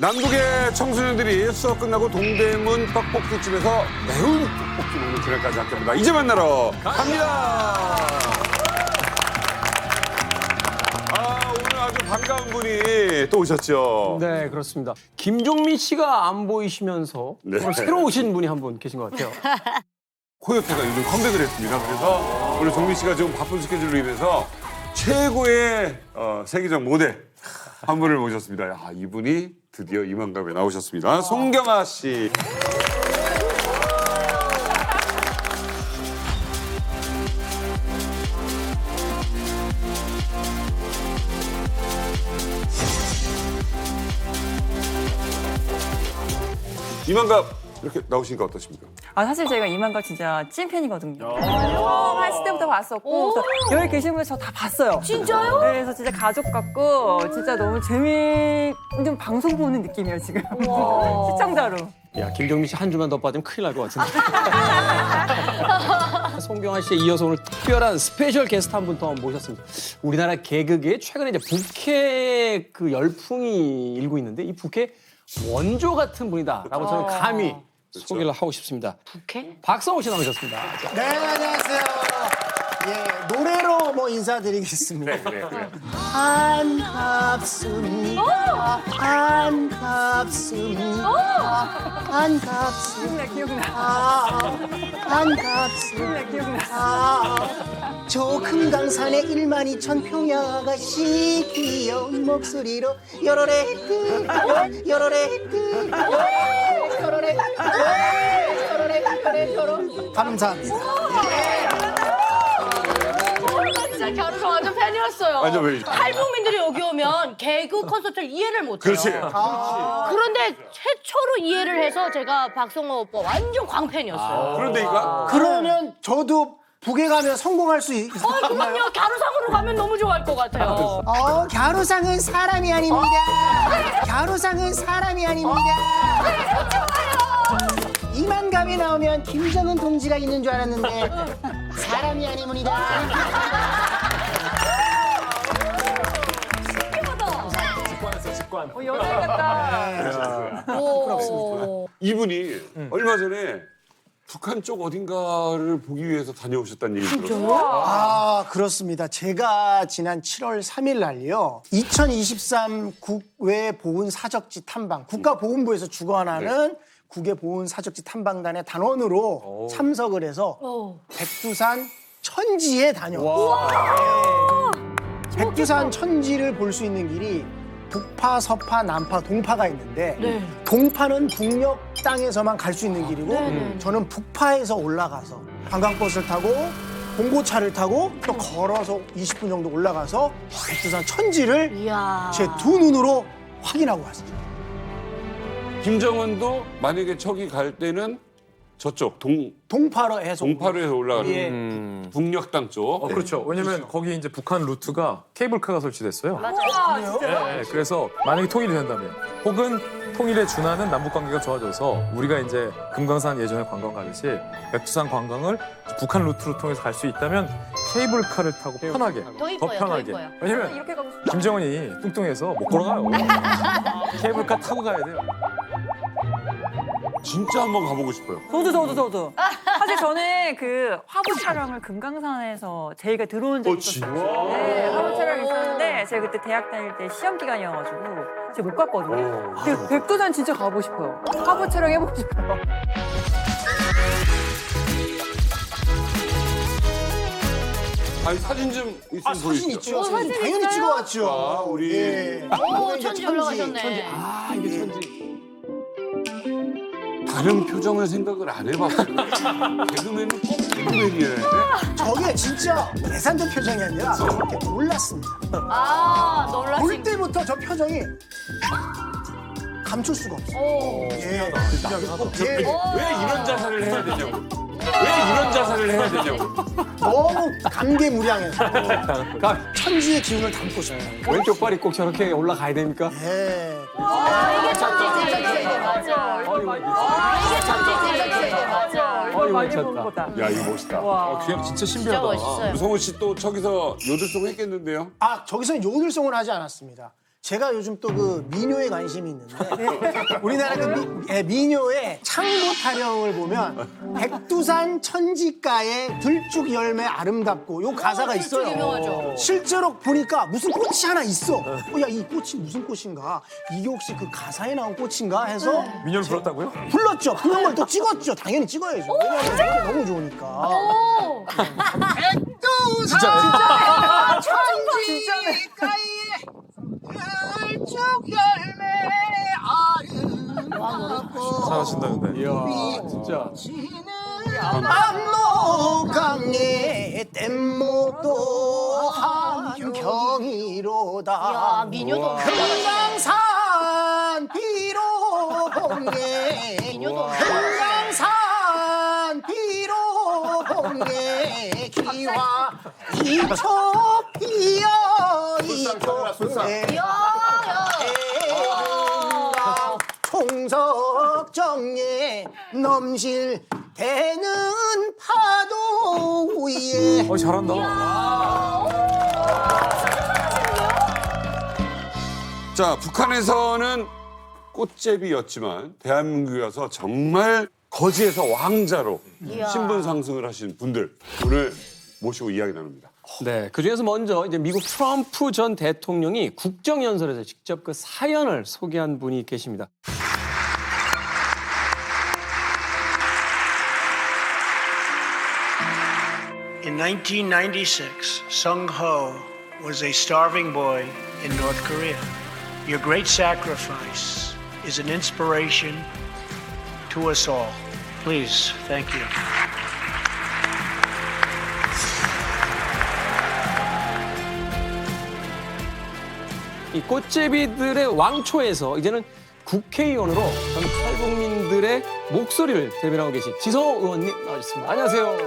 남북의 청소년들이 수업 끝나고 동대문 떡볶이집에서 매운 떡볶이 먹는 그날까지 함께합니다. 이제 만나러 갑니다. 오늘 아주 반가운 분이 또 오셨죠. 네, 그렇습니다. 김종민 씨가 안 보이시면서 네. 오늘 새로 오신 분이 한 분 계신 것 같아요. 코요태가 요즘 컴백을 했습니다. 그래서 오늘 종민 씨가 좀 바쁜 스케줄로 인해서 최고의 세계적 모델 한 분을 모셨습니다. 야, 이분이 드디어 이만갑에 나오셨습니다. 송경아 씨. 이만갑 이렇게 나오시니까 어떠십니까? 아 사실 제가 이만갑 진짜 찐팬이거든요. 했을 때부터 봤었고 그래서 여기 계신 분 저 다 봤어요. 진짜요? 네, 그래서 진짜 가족 같고 진짜 너무 재미있는 방송 보는 느낌이에요 지금. 시청자로. 야, 김종민 씨 한 주만 더 빠지면 큰일 날 것 같은데. 송경아 씨에 이어서 오늘 특별한 스페셜 게스트 한 분 더 모셨습니다. 우리나라 개그계에 최근에 이제 북해 그 열풍이 일고 있는데 이 북해 원조 같은 분이다라고 저는 감히 소개를 하고 싶습니다. 북해? 박성호 씨 나오셨습니다. 네, 안녕하세요. 예, 노래로 뭐 인사드리겠습니다. 그래. 반갑습니다. 반갑습니다. 반갑습니다. 반갑습니다. 기억나. 저 금강산의 12000 평야가씨 귀여운 목소리로 여러레 여러레 여러레 감사합니다. 진짜 결혼 완전 팬이었어요. 완전 왜? 탈북민들이 여기 오면 개그 콘서트를 이해를 못해요. 그렇지. 그런데 최초로 이해를 해서 제가 박성호 오빠 완전 광팬이었어요. 그런데니까 그러면 저도 북에 가면 성공할 수 있나요? 그럼요. 갸루상으로 가면 너무 좋아할 것 같아요. 갸루상은 사람이 아닙니다. 갸루상은 사람이 아닙니다. 이만감에 나오면 김정은 동지가 있는 줄 알았는데 사람이 아닙니다. 여자 같다. 오. 이분이 얼마 전에 북한 쪽 어딘가를 보기 위해서 다녀오셨다는 얘기 들었어요. 아, 그렇습니다. 제가 지난 7월 3일 날요. 2023 국외 보훈 사적지 탐방, 국가보훈부에서 주관하는 국외 보훈 사적지 탐방단의 단원으로 참석을 해서 백두산 천지에 다녀왔어요. 네. 백두산 천지를 볼 수 있는 길이 북파, 서파, 남파, 동파가 있는데 네. 동파는 북녘 땅에서만 갈 수 있는 길이고 저는 북파에서 올라가서 관광버스를 타고 봉고차를 타고 또 걸어서 20분 정도 올라가서 백두산 천지를 이야. 제 두 눈으로 확인하고 왔습니다. 김정은도 만약에 저기 갈 때는 저쪽 동파로 해서 동파로 해서 올라가는 예. 북녘 땅 쪽. 그렇죠. 왜냐면 거기 이제 북한 루트가 케이블카가 설치됐어요. 맞아요. 네, 그래서 만약에 통일이 된다면 혹은 통일에 준하는 남북 관계가 좋아져서 우리가 이제 금강산 예전에 관광 가듯이 백두산 관광을 북한 루트로 통해서 갈 수 있다면 케이블카를 타고 편하게, 더 이뻐요, 더 편하게. 이뻐요. 왜냐면 이렇게 가고 싶다. 김정은이 뚱뚱해서 못 걸어가요. 케이블카 타고 가야 돼요. 진짜 한번 가보고 싶어요. 저도. 사실 저는 그 화보 촬영을 금강산에서 저희가 들어온 적이 있었어요. 네, 화보 촬영이 있었는데 제가 그때 대학 다닐 때 시험 기간이어가지고 제가 못 갔거든요. 근데 백두산 진짜 가보고 싶어요. 화보 촬영 해보고 싶어요. 아니 사진 좀 있으면 사진 보여주시죠. 있죠. 사진 당연히 있어요? 찍어왔죠. 우리 예. 오, 이제 천지 올라가셨네. 아, 이게 천지. 다른 표정을 생각을 안 해봤어요. 개그맨은 꼭 개그맨이어야 돼. 저게 진짜 계산된 표정이 아니라 저렇게 놀랐습니다. 아, 볼 놀라신. 때부터 저 표정이 감출 수가 없어요. 오. 예. 왜 이런 자살을 해야 되냐고. 왜 이런 자살을 해야 되냐고. 너무 감개무량해서 천지의 기운을 담고 싶어요. 왼쪽 발이 꼭 저렇게 올라가야 됩니까? 예. 이게 천지지. 맞아. 이게 천지지. 맞아. 이걸 많이 미쳤다. 본 거다. 야 이거 멋있다. 와. 그냥 진짜 진짜 신비하다. 멋있어요. 성호 씨 또 저기서 요들송 했겠는데요? 아, 저기서는 요들송을 하지 않았습니다. 제가 요즘 또 그 미녀에 관심이 있는데 우리나라 그 미녀의 창보 타령을 보면 백두산 천지가의 들쭉 열매 아름답고 요 가사가 있어요. 유명하죠. 실제로 보니까 무슨 꽃이 하나 있어. 야, 이 꽃이 무슨 꽃인가? 이게 혹시 그 가사에 나온 꽃인가 해서 민요를 불렀다고요? 불렀죠. 부른 걸 또 찍었죠. 당연히 찍어야죠. 왜냐면 노래가 너무 좋으니까. 오. 진짜 천지가의 들쭉 열매 아름답고 잘하신다 근데. 이야, 진짜. 압록강의 뗏목도 한경이로다. 야, 미녀도 금강산 비로봉에 미녀도 금강산 비로봉에 기와 이초 피어 이초 총석정에 넘실대는 파도 위에 잘한다. 자, 북한에서는 꽃제비였지만 대한민국에 와서 정말 거지에서 왕자로 신분 상승을 하신 분들 오늘 모시고 이야기 나눕니다. 네, 그 중에서 먼저 이제 미국 트럼프 전 대통령이 국정연설에서 직접 그 사연을 소개한 분이 계십니다. In 1996, Sung Ho was a starving boy in North Korea. Your great sacrifice is an inspiration to us all. Please, thank you. 이 꽃제비들의 왕초에서 이제는 국회의원으로 전 탈북민들의 목소리를 대변하고 계신 지성호 의원님 나와주셨습니다. 안녕하세요.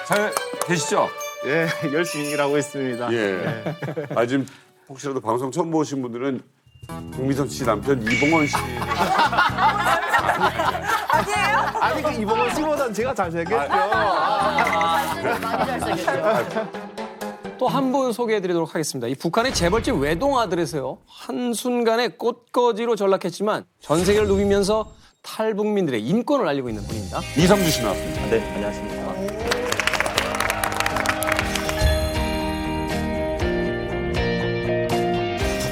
잘 계시죠? 예, 열심히 일하고 있습니다. 예. 아, 지금 혹시라도 방송 처음 보신 분들은 국민선 씨 남편 이봉원 씨. 아니, 그 이봉원 씨보단 제가 잘생겼죠. 많이 잘생겼죠. 또 한 분 소개해드리도록 하겠습니다. 이 북한의 재벌집 외동 아들에서요. 한순간에 꽃거지로 전락했지만 전 세계를 누비면서 탈북민들의 인권을 알리고 있는 분입니다. 이성주 씨 나왔습니다. 네, 안녕하십니까.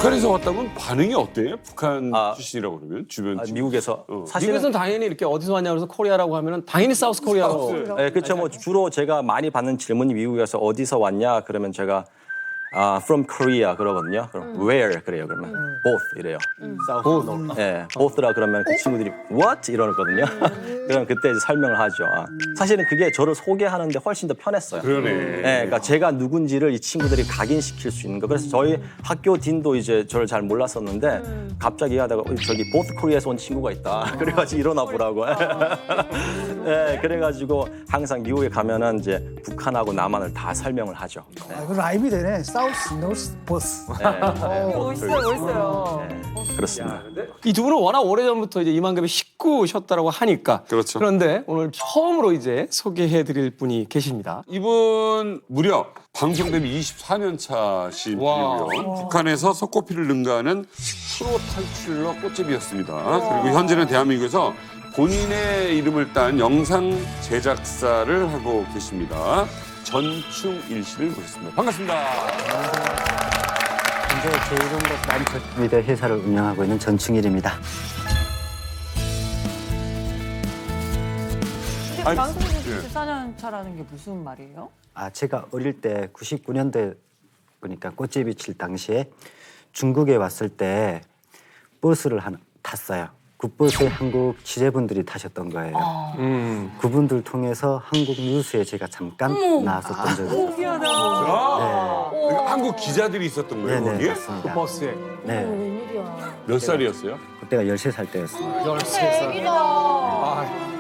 북한에서 왔다면 반응이 어때요? 북한 출신이라고 그러면 주변 친구. 미국에서 사실은 미국에서는 당연히 이렇게 어디서 왔냐 그래서 코리아라고 하면은 당연히 사우스 코리아로. 네, 그렇죠. 뭐 주로 제가 많이 받는 질문이 미국에서 어디서 왔냐 그러면 제가 from Korea 그러거든요. 그럼 where 그래요. 그러면 both 이래요. 네, both라 그러면 그 친구들이 what 이러거든요. 그럼 그때 이제 설명을 하죠. 사실은 그게 저를 소개하는데 훨씬 더 편했어요. 그러네. 네, 그러니까 제가 누군지를 이 친구들이 각인시킬 수 있는 거. 그래서 저희 학교 딘도 이제 저를 잘 몰랐었는데 갑자기 하다가 저기 보스 코리아에서 온 친구가 있다. 그래가지고 일어나 보라고. 네, 그래가지고 항상 미국에 가면은 이제 북한하고 남한을 다 설명을 하죠. 네. 그 라임이 되네. 사우스, 노스, 보스. 멋있어요. 그렇습니다. 이 두 분은 워낙 오래전부터 이제 이만금의 식구셨다라고 하니까. 그렇죠. 그런데 오늘 처음으로 이제 소개해드릴 분이 계십니다. 이분 무려 방송 데뷔 24년 차신 분이고요. 북한에서 석고피를 능가하는 프로 탈출러 꽃제비였습니다. 그리고 현재는 대한민국에서 본인의 이름을 딴 영상 제작사를 하고 계십니다. 전충일 씨를 모셨습니다. 반갑습니다. 현재 제1원도 라이프 회사를 운영하고 있는 전충일입니다. 근데 방송에서 예. 14년 차라는 게 무슨 말이에요? 제가 어릴 때 99년도에 보니까 꽃제비 칠 당시에 중국에 왔을 때 버스를 하나 탔어요. 그 버스에 한국 취재분들이 타셨던 거예요. 그분들 통해서 한국 뉴스에 제가 잠깐 나왔었던 적이 있어요. 신기하다. 그러니까 한국 기자들이 있었던 거예요, 네네, 거기에? 맞습니다. 버스에. 네, 웬일이야. 몇 살이었어요? 그때가 13살 때였습니다. 13살.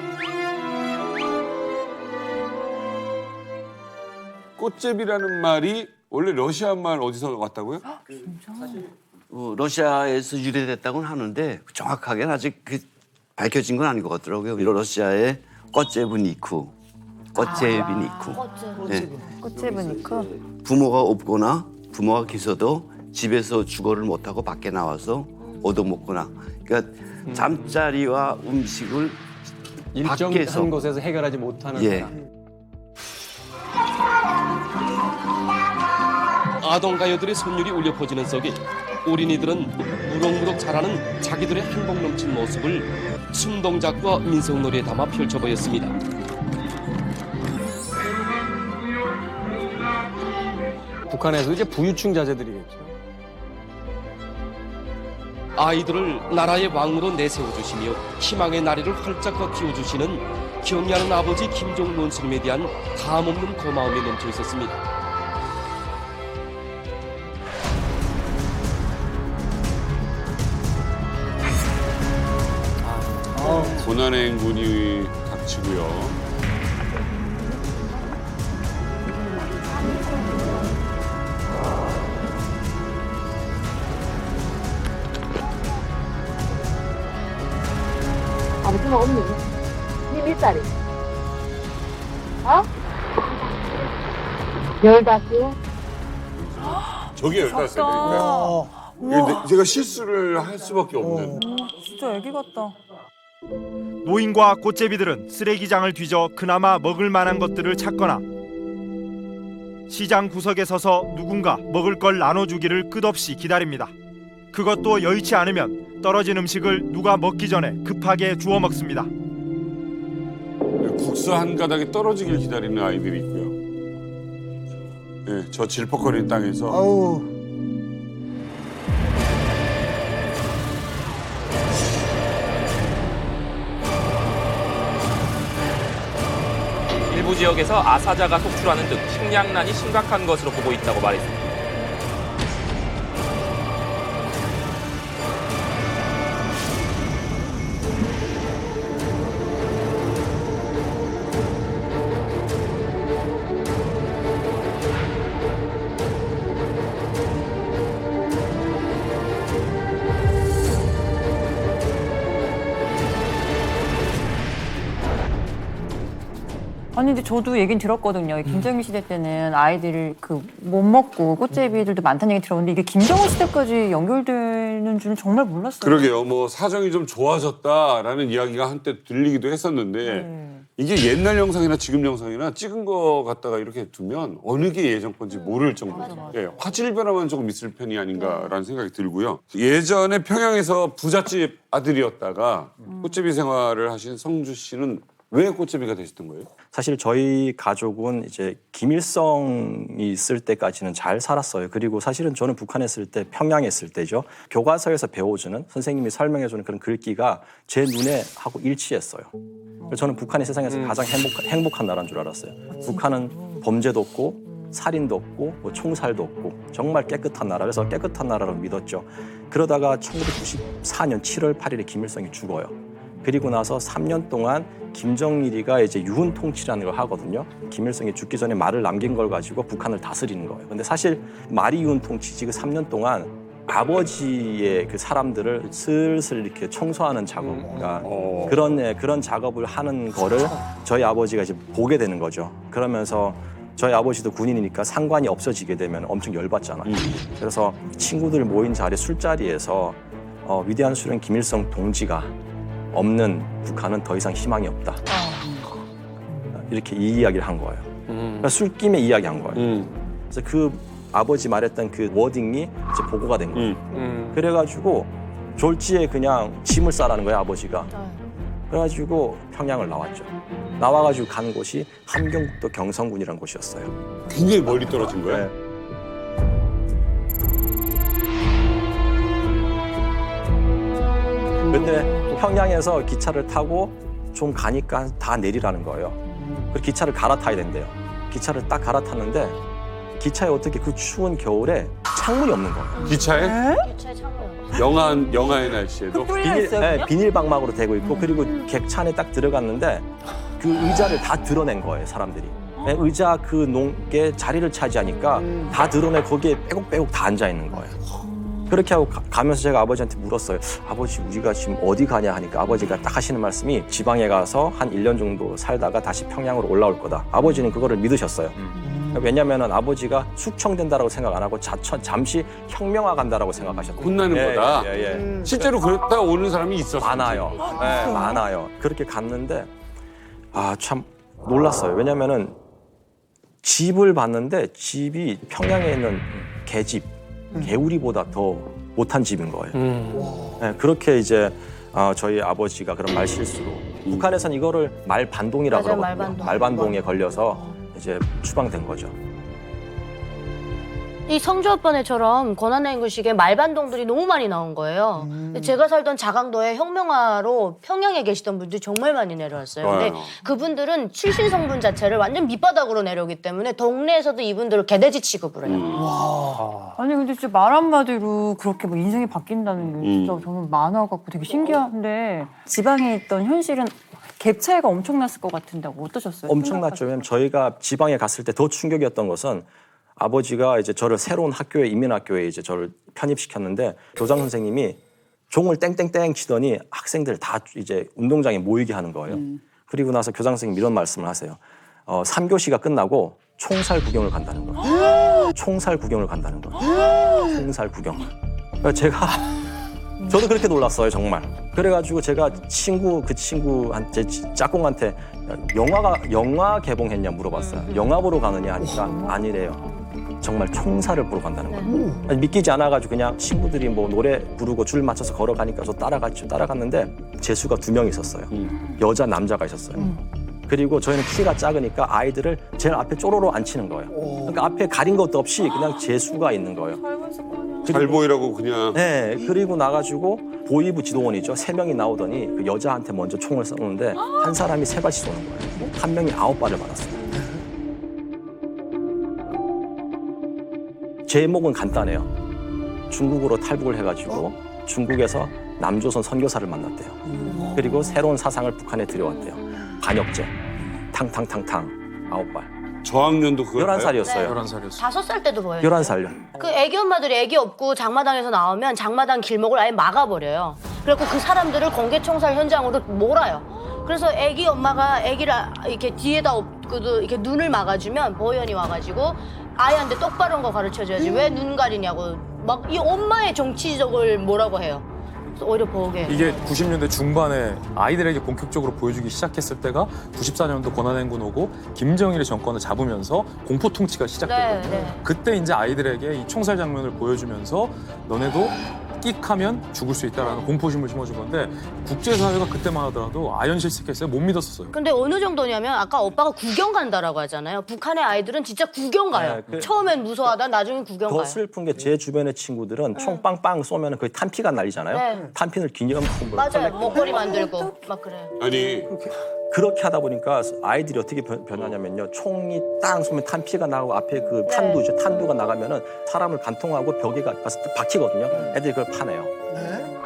꽃제비라는 말이 원래 러시아 말 어디서 왔다고요? 러시아에서 유래됐다고는 하는데 정확하게는 아직 밝혀진 건 아닌 것 같더라고요. 러시아의 꽃제브 니쿠. 꽃제비 니쿠. 예. 꽃집은 있고. 부모가 없거나 부모가 계셔도 집에서 주거를 못하고 밖에 나와서 얻어먹거나. 그러니까 잠자리와 음식을 일정한 밖에서 곳에서 해결하지 못하는 예. 사람. 아동가요들의 선율이 울려 퍼지는 속에 어린이들은 무럭무럭 자라는 자기들의 행복 넘친 모습을 춤동작과 민속놀이에 담아 펼쳐 보였습니다. 북한에서 이제 부유층 자제들이겠죠. 아이들을 나라의 왕으로 내세워주시며 희망의 나래를 활짝 키워주시는 경애하는 아버지 김정은 스님에 대한 담없는 고마움이 넘쳐 있었습니다. 고난의 행군이 닥치고요. 아무튼 없니? 니 몇 살이? 어? 15? 저게 15살이니까. 제가 실수를 할 수밖에 없는. 진짜 애기 같다. 노인과 꽃제비들은 쓰레기장을 뒤져 그나마 먹을 만한 것들을 찾거나 시장 구석에 서서 누군가 먹을 걸 나눠주기를 끝없이 기다립니다. 그것도 여의치 않으면 떨어진 음식을 누가 먹기 전에 급하게 주워 먹습니다. 국수 한 가닥이 떨어지길 기다리는 아이들이 있고요. 네, 저 질퍽거리는 땅에서 아우. 일부 지역에서 아사자가 속출하는 등 식량난이 심각한 것으로 보고 있다고 말했습니다. 아니 근데 저도 얘긴 들었거든요. 김정일 시대 때는 아이들을 못 먹고 꽃제비들도 많다는 얘기 들었는데 이게 김정은 시대까지 연결되는 줄은 정말 몰랐어요. 그러게요. 뭐 사정이 좀 좋아졌다라는 이야기가 한때 들리기도 했었는데 이게 옛날 영상이나 지금 영상이나 찍은 거 갖다가 이렇게 두면 어느 게 예전 건지 모를 정도로 예, 화질 변화만 조금 있을 편이 아닌가라는 생각이 들고요. 예전에 평양에서 부잣집 아들이었다가 꽃제비 생활을 하신 성주 씨는 왜 꽃제비가 되셨던 거예요? 사실 저희 가족은 이제 김일성이 있을 때까지는 잘 살았어요. 그리고 사실은 저는 북한에 있을 때, 평양에 있을 때죠. 교과서에서 배워주는 선생님이 설명해주는 그런 글귀가 제 눈에 하고 일치했어요. 그래서 저는 북한이 세상에서 가장 행복한 나라인 줄 알았어요. 북한은 범죄도 없고 살인도 없고 뭐 총살도 없고 정말 깨끗한 나라. 그래서 깨끗한 나라로 믿었죠. 그러다가 1994년 7월 8일에 김일성이 죽어요. 그리고 나서 3년 동안 김정일이가 이제 유훈 통치라는 걸 하거든요. 김일성이 죽기 전에 말을 남긴 걸 가지고 북한을 다스리는 거예요. 근데 사실 말이 유훈 통치지 그 3년 동안 아버지의 그 사람들을 슬슬 이렇게 청소하는 작업, 그러니까 그런 작업을 하는 거를 저희 아버지가 이제 보게 되는 거죠. 그러면서 저희 아버지도 군인이니까 상관이 없어지게 되면 엄청 열받잖아요. 그래서 친구들 모인 자리 술자리에서 위대한 수령 김일성 동지가 없는 북한은 더 이상 희망이 없다. 이렇게 이 이야기를 한 거예요. 그러니까 술김에 이야기한 거예요. 그래서 그 아버지 말했던 그 워딩이 이제 보고가 된 거예요. 그래가지고 졸지에 그냥 짐을 싸라는 거예요, 아버지가. 그래가지고 평양을 나왔죠. 나와가지고 간 곳이 함경북도 경성군이라는 곳이었어요. 굉장히 멀리 떨어진 거예요? 네. 근데 평양에서 기차를 타고 좀 가니까 다 내리라는 거예요. 그리고 기차를 갈아타야 된대요. 기차를 딱 갈아탔는데 기차에 어떻게 그 추운 겨울에 창문이 없는 거예요. 기차에? 기차에 창문. 영하의 날씨에도? 비닐 방막으로 되고 있고 그리고 객차 안에 딱 들어갔는데 그 의자를 다 드러낸 거예요, 사람들이. 의자 그 농게 자리를 차지하니까 다 드러내 거기에 빼곡빼곡 다 앉아 있는 거예요. 그렇게 하고 가면서 제가 아버지한테 물었어요. 아버지 우리가 지금 어디 가냐 하니까 아버지가 딱 하시는 말씀이 지방에 가서 한 1년 정도 살다가 다시 평양으로 올라올 거다. 아버지는 그거를 믿으셨어요. 왜냐면은 아버지가 숙청된다라고 생각 안 하고 잠시 혁명화 간다라고 생각하셨어요. 혼나는 거다. 실제로 그랬다 오는 사람이 있었어요. 많아요. 네, 많아요. 그렇게 갔는데 참 놀랐어요. 왜냐면은 집을 봤는데 집이 평양에 있는 개집, 개우리보다 더 못한 집인 거예요. 네, 그렇게 이제 저희 아버지가 그런 말 실수로 북한에서는 이거를 말반동이라고 맞아요, 그러거든요. 말반동. 말반동에 걸려서 이제 추방된 거죠. 이 성주 오빠네처럼 고난의 인구식에 말반동들이 너무 많이 나온 거예요. 근데 제가 살던 자강도에 혁명화로 평양에 계시던 분들이 정말 많이 내려왔어요. 근데 그분들은 출신 성분 자체를 완전 밑바닥으로 내려오기 때문에 동네에서도 이분들을 개돼지 취급을 해요. 아니 근데 진짜 말 한마디로 그렇게 뭐 인생이 바뀐다는 게 진짜 저는 만화 같고 되게 신기한데 지방에 있던 현실은 갭 차이가 엄청났을 것 같은데 어떠셨어요? 엄청났죠. 왜냐면 저희가 지방에 갔을 때 더 충격이었던 것은 아버지가 이제 저를 새로운 학교에 이민학교에 이제 저를 편입시켰는데 교장 선생님이 종을 땡땡땡 치더니 학생들 다 이제 운동장에 모이게 하는 거예요. 그리고 나서 교장 선생님이 이런 말씀을 하세요. 3교시가 끝나고 총살 구경을 간다는 거예요. 총살 구경을 간다는 거예요. 총살 구경. 제가 저도 그렇게 놀랐어요, 정말. 그래가지고 제가 그 친구한테 짝꿍한테 영화 개봉했냐 물어봤어요. 영화 보러 가느냐 하니까 아니래요. 정말 총살을 보러 간다는 거예요. 믿기지 않아가지고 그냥 친구들이 뭐 노래 부르고 줄 맞춰서 걸어가니까 저 따라갔는데 재수가 2명 있었어요. 여자, 남자가 있었어요. 그리고 저희는 키가 작으니까 아이들을 제일 앞에 쪼로로 앉히는 거예요. 그러니까 앞에 가린 것도 없이 그냥 재수가 있는 거예요. 잘 보이라고 그냥. 네, 그리고 나가지고 보위부 지도원이죠. 3명이 나오더니 그 여자한테 먼저 총을 쏘는데 한 사람이 3발씩 쏘는 거예요. 한 명이 9발을 받았어요. 제목은 간단해요. 중국으로 탈북을 해가지고 중국에서 남조선 선교사를 만났대요. 그리고 새로운 사상을 북한에 들여왔대요. 반역죄, 탕탕탕탕, 9발. 저학년도 그거 11살이었어요. 11살이었어요. 5살 때도 보여요. 11살요. 그 애기 엄마들이 애기 없고 장마당에서 나오면 장마당 길목을 아예 막아버려요. 그래서 그 사람들을 공개 총살 현장으로 몰아요. 그래서 애기 엄마가 애기를 이렇게 뒤에다 엎고도 이렇게 눈을 막아주면 보호연이 와가지고 아이한테 똑바로 한 거 가르쳐줘야지 왜 눈 가리냐고 막 이 엄마의 정치적을 뭐라고 해요. 그래서 오히려 보게. 이게 90년대 중반에 아이들에게 본격적으로 보여주기 시작했을 때가 94년도 권한행군 오고 김정일의 정권을 잡으면서 공포 통치가 시작됐거든요. 네. 그때 이제 아이들에게 이 총살 장면을 보여주면서 너네도 끽하면 죽을 수 있다라는 공포심을 심어준 건데 국제사회가 그때만 하더라도 아연실색했어요. 못 믿었었어요. 근데 어느 정도냐면 아까 오빠가 구경 간다라고 하잖아요. 북한의 아이들은 진짜 구경 가요. 네, 처음엔 무서워하다 나중엔 구경 더 가요. 슬픈 게 제 주변의 친구들은 총 빵빵 쏘면 거의 탄피가 날리잖아요. 네. 탄피를 기념품으로 맞아요. 목걸이 만들고 막 그래요. 아니 그렇게 하다 보니까 아이들이 어떻게 변하냐면요. 총이 땅 쏘면 탄피가 나고 앞에 그 탄두죠. 탄두가 나가면은 사람을 관통하고 벽에 가서 박히거든요. 애들이 그걸 파내요.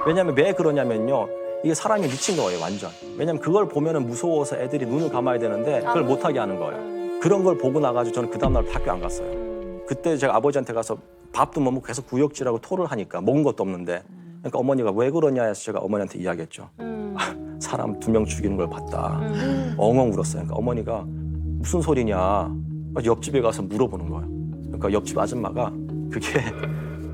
왜냐하면 왜 그러냐면요. 이게 사람이 미친 거예요, 완전. 왜냐하면 그걸 보면은 무서워서 애들이 눈을 감아야 되는데 그걸 못하게 하는 거예요. 그런 걸 보고 나가지고 저는 그 다음날 학교 안 갔어요. 그때 제가 아버지한테 가서 밥도 못 먹고 계속 구역질하고 토를 하니까 먹은 것도 없는데 그러니까 어머니가 왜 그러냐 해서 제가 어머니한테 이야기했죠. 사람 2명 죽이는 걸 봤다. 엉엉 울었어요. 그러니까 어머니가 무슨 소리냐. 옆집에 가서 물어보는 거예요. 그러니까 옆집 아줌마가 그게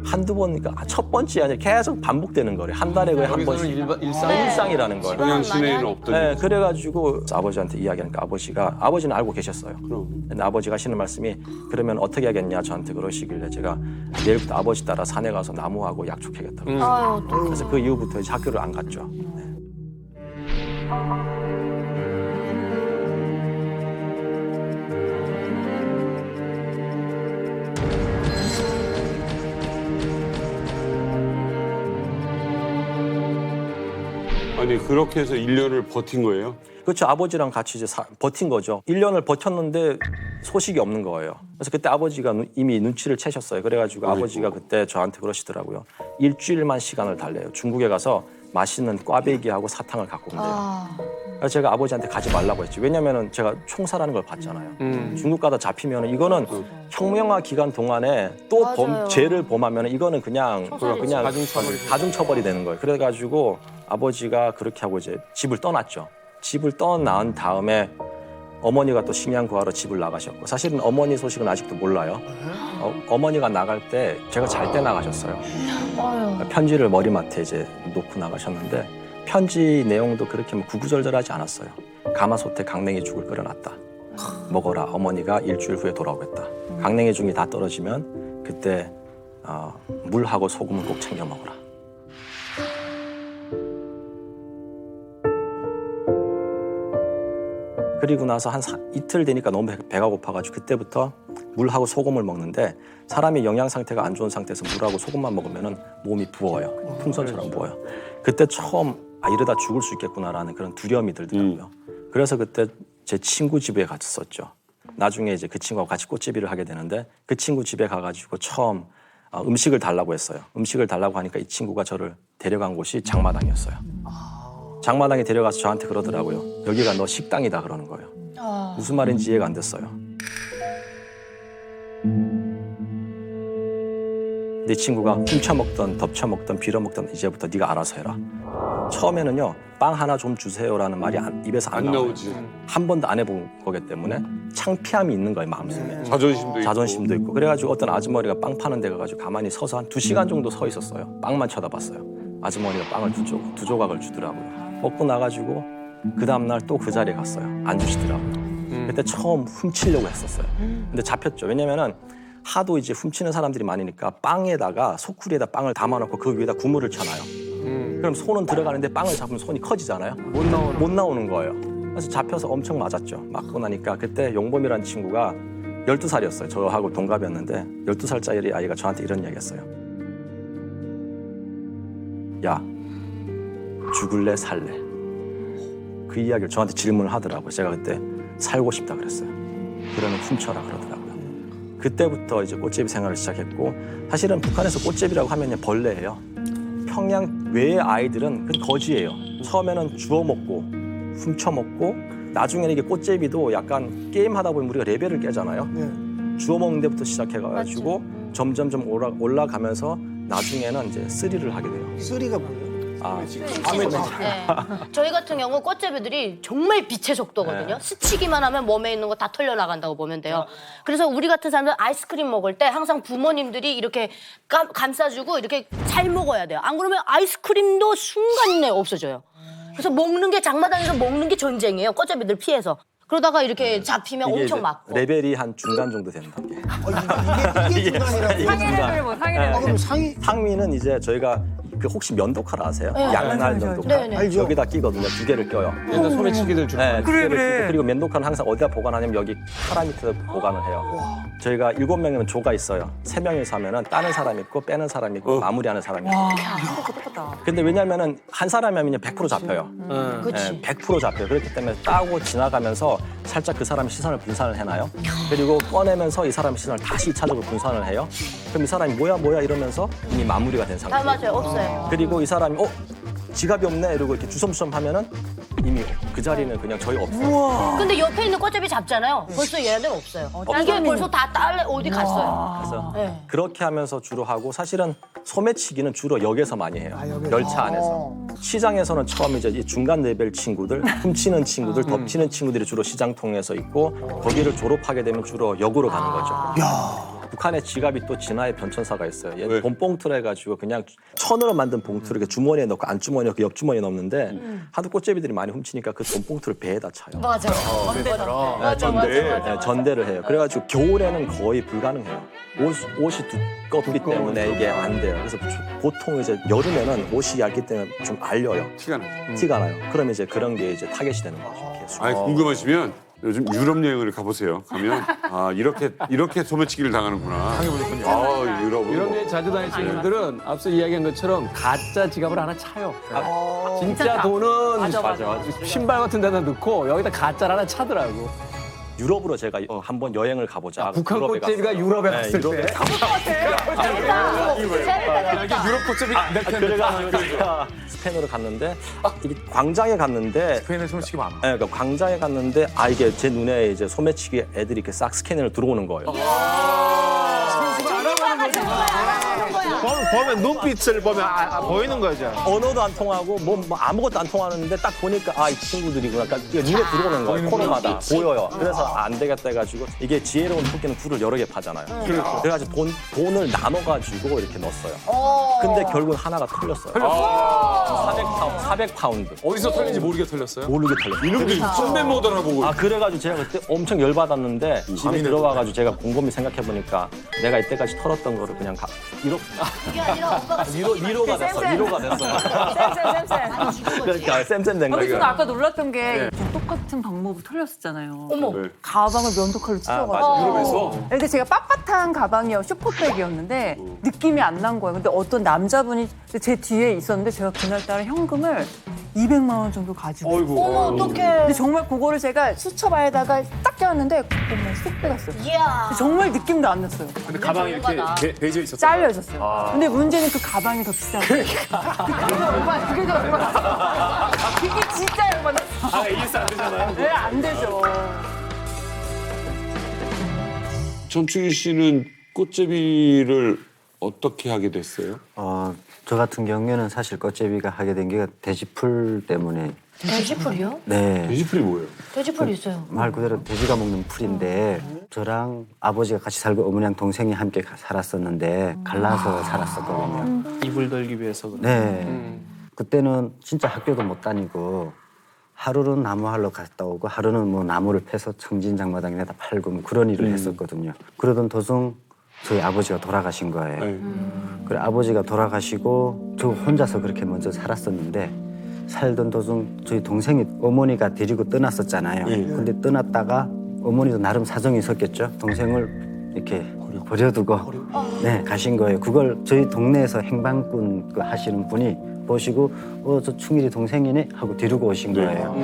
한두 번이니까 첫 번째 아니라 계속 반복되는 거래요. 한 달에 거의 한 번씩. 일상이라는 거예요. 평양 시내에는 없던. 네, 그래가지고 아버지한테 이야기하니까 아버지는 알고 계셨어요. 근데 아버지가 하시는 말씀이 그러면 어떻게 하겠냐 저한테 그러시길래 제가 내일부터 아버지 따라 산에 가서 나무하고 약촉해야겠다고. 아유, 그래서 그 이후부터 이제 학교를 안 갔죠. 네. 아니 그렇게 해서 1년을 버틴 거예요? 그렇죠. 아버지랑 같이 이제 버틴 거죠. 1년을 버텼는데 소식이 없는 거예요. 그래서 그때 아버지가 이미 눈치를 채셨어요. 그래가지고 아버지가 그때 저한테 그러시더라고요. 일주일만 시간을 달래요. 중국에 가서 맛있는 꽈배기하고 사탕을 갖고 온대요. 그래서 제가 아버지한테 가지 말라고 했지. 왜냐면은 제가 총살하는 걸 봤잖아요. 중국 가다 잡히면 이거는 혁명화 기간 동안에 또 죄를 범하면 이거는 그냥 가중처벌이 되는 거예요. 그래가지고 아버지가 그렇게 하고 이제 집을 떠났죠. 집을 떠난 다음에 어머니가 또 식량 구하러 집을 나가셨고 사실은 어머니 소식은 아직도 몰라요. 어머니가 나갈 때 제가 잘 때 나가셨어요. 편지를 머리맡에 이제 놓고 나가셨는데 편지 내용도 그렇게 뭐 구구절절하지 않았어요. 가마솥에 강냉이 죽을 끓여놨다. 먹어라. 어머니가 일주일 후에 돌아오겠다. 강냉이 죽이 다 떨어지면 그때 물하고 소금을 꼭 챙겨 먹어라. 그리고 나서 한 이틀 되니까 너무 배가 고파가지고 그때부터 물하고 소금을 먹는데 사람이 영양 상태가 안 좋은 상태에서 물하고 소금만 먹으면 몸이 부어요. 풍선처럼 부어요. 그때 처음 이러다 죽을 수 있겠구나라는 그런 두려움이 들더라고요. 그래서 그때 제 친구 집에 갔었죠. 나중에 이제 그 친구하고 같이 꽃제비를 하게 되는데 그 친구 집에 가가지고 처음 음식을 달라고 했어요. 음식을 달라고 하니까 이 친구가 저를 데려간 곳이 장마당이었어요. 장마당에 데려가서 저한테 그러더라고요. 여기가 너 식당이다 그러는 거예요. 무슨 말인지 이해가 안 됐어요. 내 친구가 훔쳐먹던 덮쳐먹던 빌어먹던 이제부터 네가 알아서 해라. 처음에는요. 빵 하나 좀 주세요라는 말이 입에서 안 나오지. 한 번도 안 해본 거기 때문에 창피함이 있는 거예요. 마음속에. 자존심도 있고. 그래가지고 어떤 아주머니가 빵 파는 데 가가지고 가만히 서서 한 2시간 정도 서 있었어요. 빵만 쳐다봤어요. 아주머니가 빵을 두 조각을 주더라고요. 먹고 나가지고 그 다음날 또 그 자리에 갔어요. 안 주시더라고요. 그때 처음 훔치려고 했었어요. 근데 잡혔죠. 왜냐면은 하도 이제 훔치는 사람들이 많으니까 빵에다가 소쿠리에다 빵을 담아놓고 그 위에다 국물을 쳐놔요. 그럼 손은 들어가는데 빵을 잡으면 손이 커지잖아요. 못 나오는 거예요. 그래서 잡혀서 엄청 맞았죠. 맞고 나니까 그때 용범이라는 친구가 12살이었어요. 저하고 동갑이었는데 12살짜리 아이가 저한테 이런 이야기 했어요. 야, 죽을래 살래? 그 이야기를 저한테 질문을 하더라고요. 제가 그때 살고 싶다 그랬어요. 그러면 훔쳐라 그러더라고요. 그때부터 이제 꽃제비 생활을 시작했고 사실은 북한에서 꽃제비라고 하면 벌레예요. 평양 외의 아이들은 그 거지예요. 처음에는 주워 먹고 훔쳐 먹고 나중에는 이게 꽃제비도 약간 게임 하다 보면 우리가 레벨을 깨잖아요. 주워 먹는 데부터 시작해가지고 점점 올라가면서 나중에는 이제 쓰리를 하게 돼요. 쓰리가 뭐예요? 네. 저희 같은 경우 꽃제비들이 정말 빛의 속도거든요. 스치기만 하면 몸에 있는 거 다 털려나간다고 보면 돼요. 그래서 우리 같은 사람들 아이스크림 먹을 때 항상 부모님들이 이렇게 감싸주고 이렇게 잘 먹어야 돼요. 안 그러면 아이스크림도 순간 내에 없어져요. 그래서 먹는 게 장마당에서 먹는 게 전쟁이에요. 꽃제비들 피해서. 그러다가 이렇게 잡히면 엄청 맞고. 레벨이 한 중간 정도 되는 단계. 이게 중간이라고. 상위 뭐 상위 레벨. 그럼 상위는 이제 저희가 그 혹시 면도칼 아세요? 네. 양날 알죠, 면도칼. 알죠. 알죠. 여기다 끼거든요. 2개를 껴요. 옛날 소매치기들 주로. 네, 그래, 그래. 그리고 면도칼은 항상 어디다 보관하냐면 여기 카라 밑에 보관을 해요. 저희가 7명이면 조가 있어요. 3명이서 하면은 따는 사람 있고 빼는 사람 있고 마무리하는 사람이 있고. 똑같다. 근데 왜냐면은 한 사람이 하면 100% 잡혀요. 그치. 100% 잡혀요. 그렇기 때문에 따고 지나가면서 살짝 그 사람의 시선을 분산을 해놔요. 그리고 꺼내면서 이 사람의 시선을 다시 2차적으로 분산을 해요. 그럼 이 사람이 뭐야 이러면서 이미 마무리가 된 상태예요. 맞아요. 없어요. 그리고 이 사람이 지갑이 없네 이러고 이렇게 주섬주섬 하면은 이미 그 자리는 그냥 저희 없어요. 근데 옆에 있는 꽃제비 잡잖아요. 벌써 얘네들 없어요. 이게 벌써 다 딸래 어디 갔어요. 그래서 네. 그렇게 하면서 주로 하고 사실은 소매치기는 주로 역에서 많이 해요. 역에서. 열차 안에서. 시장에서는 처음 이제 이 중간 레벨 친구들, 훔치는 친구들, 덮치는 친구들이 주로 시장통에서 있고 거기를 졸업하게 되면 주로 역으로 가는 거죠. 북한의 지갑이 또 진화의 변천사가 있어요. 얘 돈봉투를 해가지고 그냥 천으로 만든 봉투를 이렇게 주머니에 넣고 안주머니에 넣고 옆주머니에 넣는데 하도 꽃제비들이 많이 훔치니까 그 돈봉투를 배에다 차요. 맞아. 네, 전대를 해요. 그래가지고 겨울에는 거의 불가능해요. 옷이 두껍기 때문에 이게 안 돼요. 그래서 보통 이제 여름에는 옷이 얇기 때문에 좀 알려요. 티가 나요. 그러면 이제 그런 게 이제 타겟이 되는 거죠. 계속. 아니 궁금하시면 요즘 유럽 여행을 가보세요. 가면 이렇게 소매치기를 당하는구나. 당해보셨군요. 유럽은 유럽 여행 자주 다니시는 분들은 앞서 이야기한 것처럼 가짜 지갑을 하나 차요. 진짜 돈은 맞아. 신발 같은 데다 넣고 여기다 가짜를 하나 차더라고. 유럽으로 제가 한번 여행을 가보자. 북한 유럽에 꽃제비가 갔어요. 유럽에 네, 갔을 유럽에 때. 유럽 꽃제비 내 팬. 그래가지고 제가 스페인으로 갔는데 이게 광장에 갔는데 스페인에 솔직히 많아. 네, 그러니까 광장에 갔는데 이게 제 눈에 이제 소매치기 애들이 이렇게 싹 스캐너를 들어오는 거예요. 보면 눈빛을 보면 보이는 거죠. 언어도 안 통하고 뭐 아무것도 안 통하는데 딱 보니까 이 친구들이구나. 그러니까 이게 눈에 들어오는 거예요. 코너마다 보여요. 그래서 안 되겠다 해가지고 이게 지혜로운 토끼는 굴을 여러 개 파잖아요. 그래가지고 돈을 나눠가지고 이렇게 넣었어요. 근데 결국 하나가 털렸어요. 400파운드. 어디서 털린지 모르게 털렸어요? 모르게 털렸어요. 이놈들이 선배 모델하고. 그래가지고 제가 그때 엄청 열받았는데 집에 들어와가지고 제가 곰곰이 생각해보니까 내가 이때까지 털었던 거를 그냥 그게 아니라 오빠가 위로가 됐어. 위로가 됐어요. 쌤. 그러니까 쌤쌤 된 근데 저는 거예요. 아까 놀랐던 게 똑같은 방법을 털렸었잖아요. 어머. 가방을 면도칼로 찢어가지고. 맞아. 유럽에서? 근데 제가 빳빳한 가방이요. 슈퍼백이었는데 느낌이 안 난 거예요. 근데 어떤 남자분이 제 뒤에 있었는데 제가 그날따라 현금을 200만 원 정도 가지고. 어머, 어떡해. 근데 정말 그거를 제가 수첩에다가 딱 껴왔는데 그것만 쏙 빼갔어요. 이야. 정말 느낌도 안 났어요. 근데 가방이 이렇게 배져 있었어요. 잘려 있었어요. 근데 문제는 그 가방이 더 비싼 거예요. 그게 더 얼마? 그게 진짜 얼마나? AS 안 되잖아요. 네, 안 되죠. 전충희 씨는 꽃제비를 어떻게 하게 됐어요? 저 같은 경우에는 사실 꽃제비가 하게 된 게 돼지풀 때문에. 돼지풀이요? 네. 돼지풀이 뭐예요? 돼지풀 있어요. 말 그대로 돼지가 먹는 풀인데 저랑 아버지가 같이 살고 어머니랑 동생이 함께 살았었는데 갈라서 살았었거든요. 이불 들기 위해서. 네. 그때는 진짜 학교도 못 다니고 하루는 나무하러 갔다 오고 하루는 뭐 나무를 패서 청진 장마당에다 팔고 뭐 그런 일을 했었거든요. 그러던 도중 저희 아버지가 돌아가신 거예요. 그래 아버지가 돌아가시고 저 혼자서 그렇게 먼저 살았었는데 살던 도중 저희 동생이 어머니가 데리고 떠났었잖아요. 근데 떠났다가 어머니도 나름 사정이 있었겠죠. 동생을 이렇게 버려두고 가신 거예요. 그걸 저희 동네에서 행방꾼 하시는 분이 보시고 저 충일이 동생이네 하고 데리고 오신 거예요.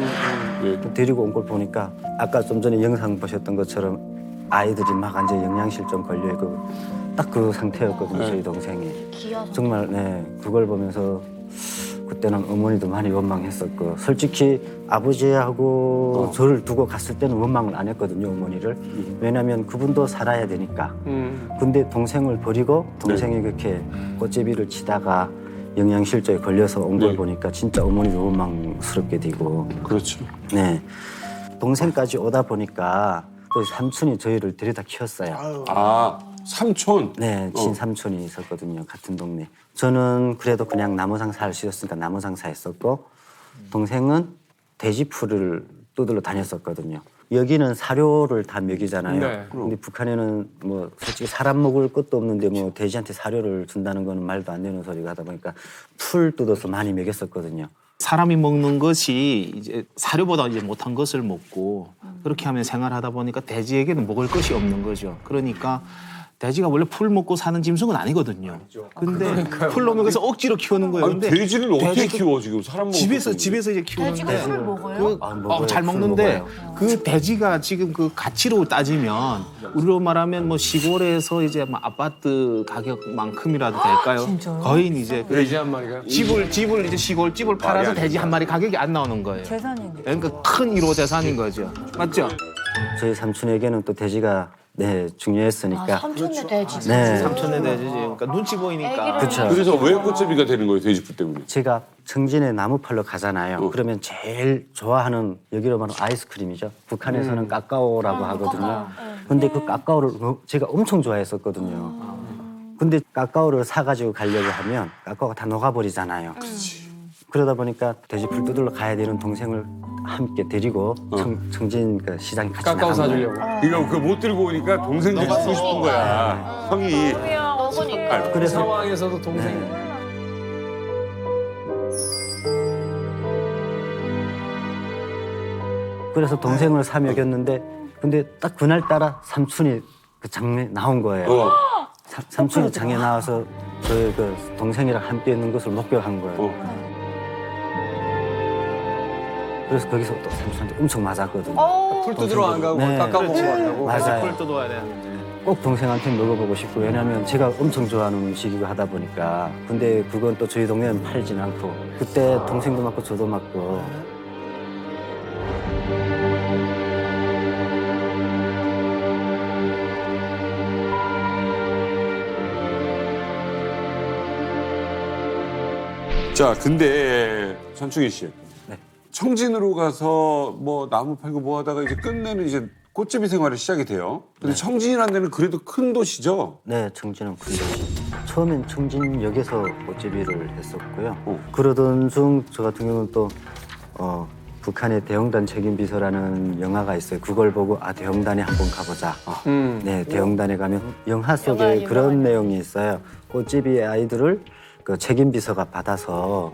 데리고 온 걸 보니까 아까 좀 전에 영상 보셨던 것처럼 아이들이 막 완전 영양실종 걸려있고 딱 그 상태였거든요. 저희 동생이. 정말 그걸 보면서 그때는 어머니도 많이 원망했었고 솔직히 아버지하고 저를 두고 갔을 때는 원망을 안 했거든요. 어머니를. 왜냐하면 그분도 살아야 되니까. 근데 동생을 버리고 동생이 그렇게 꽃제비를 치다가 영양실조에 걸려서 온 걸 보니까 진짜 어머니도 원망스럽게 되고. 그렇죠. 네. 동생까지 오다 보니까 또 삼촌이 저희를 데려다 키웠어요. 삼촌? 네, 친삼촌이 있었거든요. 같은 동네. 저는 그래도 그냥 나무상사 할 수 있었으니까 나무상사 했었고 동생은 돼지풀을 뜯으러 다녔었거든요. 여기는 사료를 다 먹이잖아요. 네. 근데 북한에는 뭐 솔직히 사람 먹을 것도 없는데 뭐 돼지한테 사료를 준다는 거는 말도 안 되는 소리가 하다 보니까 풀 뜯어서 많이 먹였었거든요. 사람이 먹는 것이 이제 사료보다 이제 못한 것을 먹고 그렇게 하면 생활하다 보니까 돼지에게는 먹을 것이 없는 거죠. 그러니까 돼지가 원래 풀 먹고 사는 짐승은 아니거든요. 근데 풀 먹으면서 억지로 키우는 거예요. 근데 돼지를 어떻게 키워 지금 사람 집에서 이제 키우는데 돼지가 풀을 먹어요? 잘 먹는데 그 돼지가 지금 그 가치로 따지면 우리로 말하면 뭐 시골에서 이제 뭐 아파트 가격만큼이라도 될까요? 거의 이제 돼지 한 마리가 집을 이제 시골집을 팔아서 돼지 한 마리 가격이 안 나오는 거예요. 재산인데. 그러니까 큰 1호 재산인 거죠. 맞죠? 저희 삼촌에게는 또 돼지가 중요했으니까. 삼촌네 돼지. 네. 삼촌네 돼지지. 그러니까 눈치 보이니까. 그쵸. 그래서 왜 꽃제비가 되는 거예요? 돼지풀 때문에? 제가 청진에 나무 팔러 가잖아요. 그러면 제일 좋아하는 여기로 말하면 아이스크림이죠. 북한에서는 까까오라고 하거든요. 근데 그 까까오를 제가 엄청 좋아했었거든요. 근데 까까오를 사가지고 가려고 하면 까까오가 다 녹아버리잖아요. 그러다 보니까 돼지풀 뜯으러 가야 되는 동생을 함께 데리고 청진 그 시장에 같이 까까오 나간 거예요. 사주려고. 그러니까 그거 못 들고 오니까 동생들 주고 싶은 거야. 형이. 먹으니까. 그 상황에서도 동생이. 그래서 동생을 사 먹였는데 근데 딱 그날따라 삼촌이 그 장에 나온 거예요. 삼촌이 장에 나와서 저희 그 동생이랑 함께 있는 것을 목격한 거예요. 그래서 거기서 또 삼촌한테 엄청 맞았거든요. 풀 뜯으러 안 가고 깎아먹고 왔다고? 맞아요. 풀 뜯어야 되는데. 꼭 동생한테 먹어보고 싶고 왜냐하면 제가 엄청 좋아하는 음식이고 하다 보니까 근데 그건 또 저희 동네는 팔진 않고 그때 동생도 맞고 저도 맞고 자, 근데 전충희 씨. 네. 청진으로 가서 뭐 나무 팔고 뭐 하다가 이제 끝내는 이제 꽃제비 생활이 시작이 돼요. 근데 청진이라는 데는 그래도 큰 도시죠? 네, 청진은 큰 도시. 처음엔 청진역에서 꽃제비를 했었고요. 그러던 중 저 같은 경우는 또 북한의 대형단 책임비서라는 영화가 있어요. 그걸 보고 대형단에 한번 가보자. 네, 대형단에 가면 영화 속에 그런 내용이 있어요. 꽃제비의 아이들을 그 책임비서가 받아서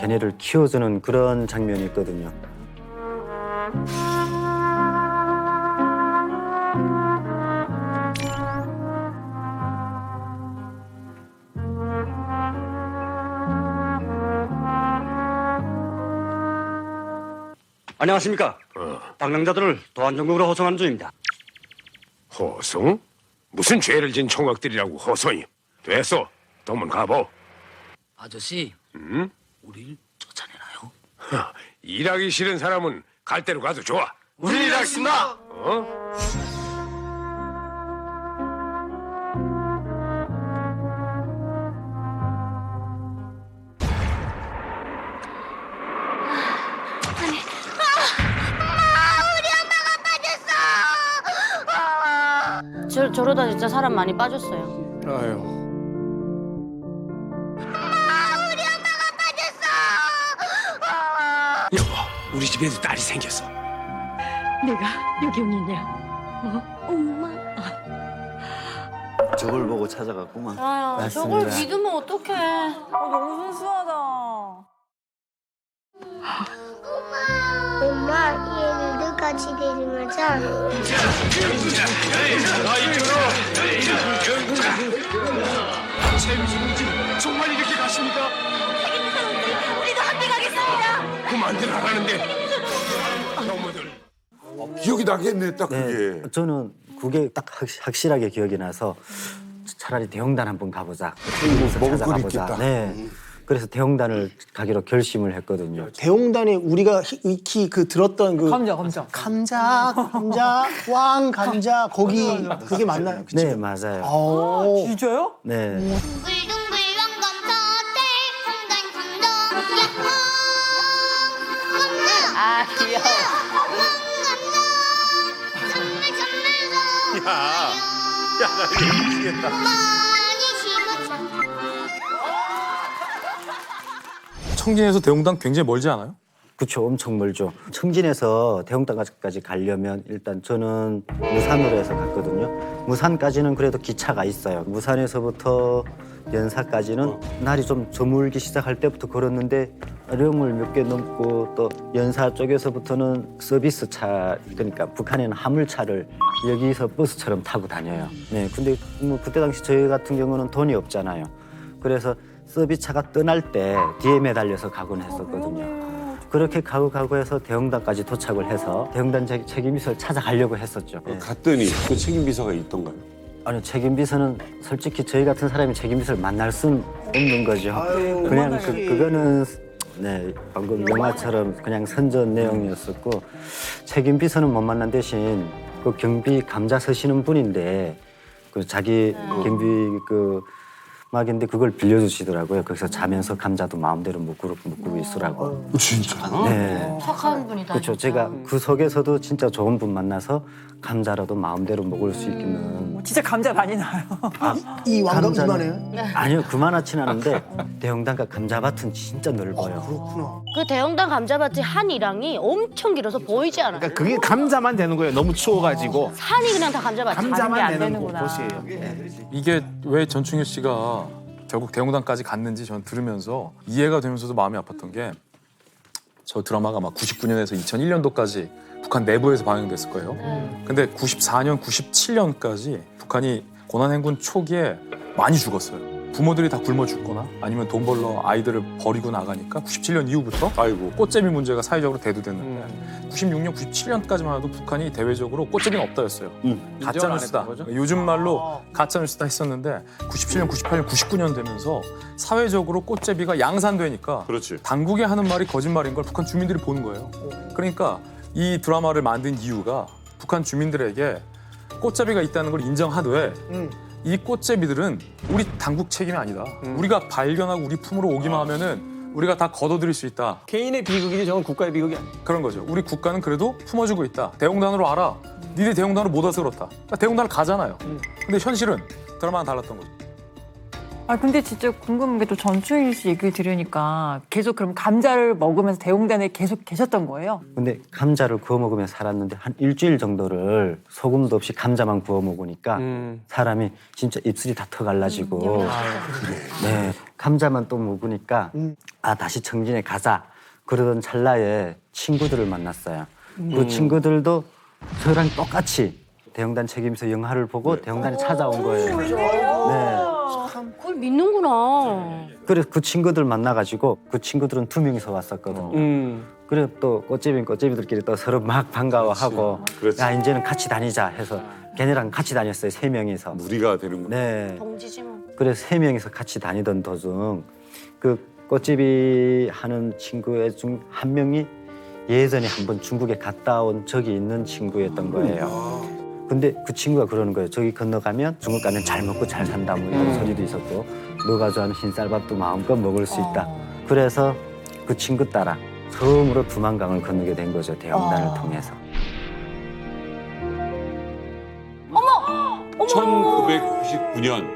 걔네를 키워주는 그런 장면이 있거든요. 안녕하십니까. 당량자들을 도안정국으로 호송하는 중입니다. 호송? 무슨 죄를 진 총각들이라고 호송이? 됐어. 동문 가보. 아저씨, 응? 우릴 쫓아내나요? 일하기 싫은 사람은 갈 대로 가도 좋아. 우린 일하겠습니다. 어? 저러다 진짜 사람 많이 빠졌어요. 아유. 여보, 우리 집에도 딸이 생겼어. 내가 여기 오느냐? 엄마. 저걸 보고 찾아갔구만. 아유, 저걸 믿으면 어떡해. 너무 순수하다. 엄마, 얘는 누가지 데리면서. 정말 이렇게 가십니까? 우리도 함께 가겠습니다. 그만들 하라는데. 너무들. 기억이 나겠네, 딱 그게. 네, 저는 그게 딱 확실하게 기억이 나서 차라리 대형단 한번 가보자. 책임비서 먹을 거 찾아가보자. 있겠다. 네. 그래서 대형단을 가기로 결심을 했거든요. 대홍단에 우리가 익히 그 들었던 그 감자. 왕 감자 거기 그게 맞나요? 그쵸? 네, 맞아요. 진짜요? 네. 아, 귀여워. 나 미치겠다. 청진에서 대웅당 굉장히 멀지 않아요? 그렇죠. 엄청 멀죠. 청진에서 대홍단까지 가려면 일단 저는 무산으로 해서 갔거든요. 무산까지는 그래도 기차가 있어요. 무산에서부터 연사까지는 날이 좀 저물기 시작할 때부터 걸었는데 령을 몇 개 넘고 또 연사 쪽에서부터는 서비스 차, 그러니까 북한에는 화물차를 여기서 버스처럼 타고 다녀요. 네, 근데 뭐 그때 당시 저희 같은 경우는 돈이 없잖아요. 그래서 서비스차가 떠날 때 뒤에 매달려서 가곤 했었거든요. 그렇게 가고 해서 대형단까지 도착을 해서 대형단 책임비서를 찾아가려고 했었죠. 갔더니 그 책임비서가 있던가요? 아니요, 책임비서는 솔직히 저희 같은 사람이 책임비서를 만날 수는 없는 거죠. 그냥 그거는 네, 방금 영화처럼 그냥 선전 내용이었었고 책임비서는 못 만난 대신 그 경비 감자 서시는 분인데 그 자기 경비 그 막인데 그걸 빌려주시더라고요. 거기서 자면서 감자도 마음대로 먹고 있으라고. 진짜? 네. 착한 분이다. 그렇죠. 제가 그 속에서도 진짜 좋은 분 만나서 감자라도 마음대로 먹을 수 있기는. 진짜 감자 많이 나요. 이 왕감 감자는- 이만해요? 아니요, 그만하진 않은데 대형단과 감자밭은 진짜 넓어요. 그렇구나. 그 대형단 감자밭이 한 이랑이 엄청 길어서 보이지 않아요. 그러니까 그게 감자만 되는 거예요. 너무 추워가지고. 산이 그냥 다 감자밭이. 감자만 되는 되는구나. 곳이에요. 네. 이게 왜 전충일 씨가 결국 대웅당까지 갔는지 전 들으면서 이해가 되면서도 마음이 아팠던 게 저 드라마가 막 99년에서 2001년도까지 북한 내부에서 방영됐을 거예요. 근데 94년, 97년까지 북한이 고난행군 초기에 많이 죽었어요. 부모들이 다 굶어 죽거나 아니면 돈 벌러 아이들을 버리고 나가니까 97년 이후부터 아이고. 꽃제비 문제가 사회적으로 대두됐는데 96년, 97년까지만 해도 북한이 대외적으로 꽃제비는 없다였어요. 가짜뉴스다. 요즘 말로 가짜뉴스다 했었는데 97년, 98년, 99년 되면서 사회적으로 꽃제비가 양산되니까 그렇지. 당국이 하는 말이 거짓말인 걸 북한 주민들이 보는 거예요. 그러니까 이 드라마를 만든 이유가 북한 주민들에게 꽃제비가 있다는 걸 인정하되 이 꽃제비들은 우리 당국 책임이 아니다. 우리가 발견하고 우리 품으로 오기만 하면은 우리가 다 걷어들일 수 있다. 개인의 비극이지 저건 국가의 비극이 아니야. 그런 거죠. 우리 국가는 그래도 품어주고 있다. 대용단으로 알아. 니네 대용단으로 못 와서 그렇다. 그러니까 대용단을 가잖아요. 근데 현실은 드라마는 달랐던 거죠. 아 근데 진짜 궁금한 게 또 전충일 씨 얘기를 들으니까 계속 그럼 감자를 먹으면서 대용단에 계속 계셨던 거예요? 근데 감자를 구워 먹으며 살았는데 한 일주일 정도를 소금도 없이 감자만 구워 먹으니까 사람이 진짜 입술이 다 터갈라지고 네, 감자만 또 먹으니까 아 다시 청진에 가자 그러던 찰나에 친구들을 만났어요. 그 친구들도 저랑 똑같이 대형단 책임서 영화를 보고 대형단에 찾아온 거예요. 네. 그걸 믿는구나. 그래서 그 친구들 만나가지고 그 친구들은 2명이서 왔었거든요. 그래 또 꽃제비들끼리 또 서로 막 반가워하고 그렇지. 야 이제는 같이 다니자 해서 걔네랑 같이 다녔어요. 3명이서. 무리가 되는구나. 네. 동지지 뭐. 그래서 3명이서 같이 다니던 도중 그 꽃제비 하는 친구 중 한 명이 예전에 한번 중국에 갔다 온 적이 있는 친구였던 거예요. 근데 그 친구가 그러는 거예요. 저기 건너가면 중국 가면 잘 먹고 잘 산다 뭐 이런 소리도 있었고 너가 좋아하는 흰쌀밥도 마음껏 먹을 수 있다. 그래서 그 친구 따라 처음으로 두만강을 건너게 된 거죠. 대형단을 통해서. 1999년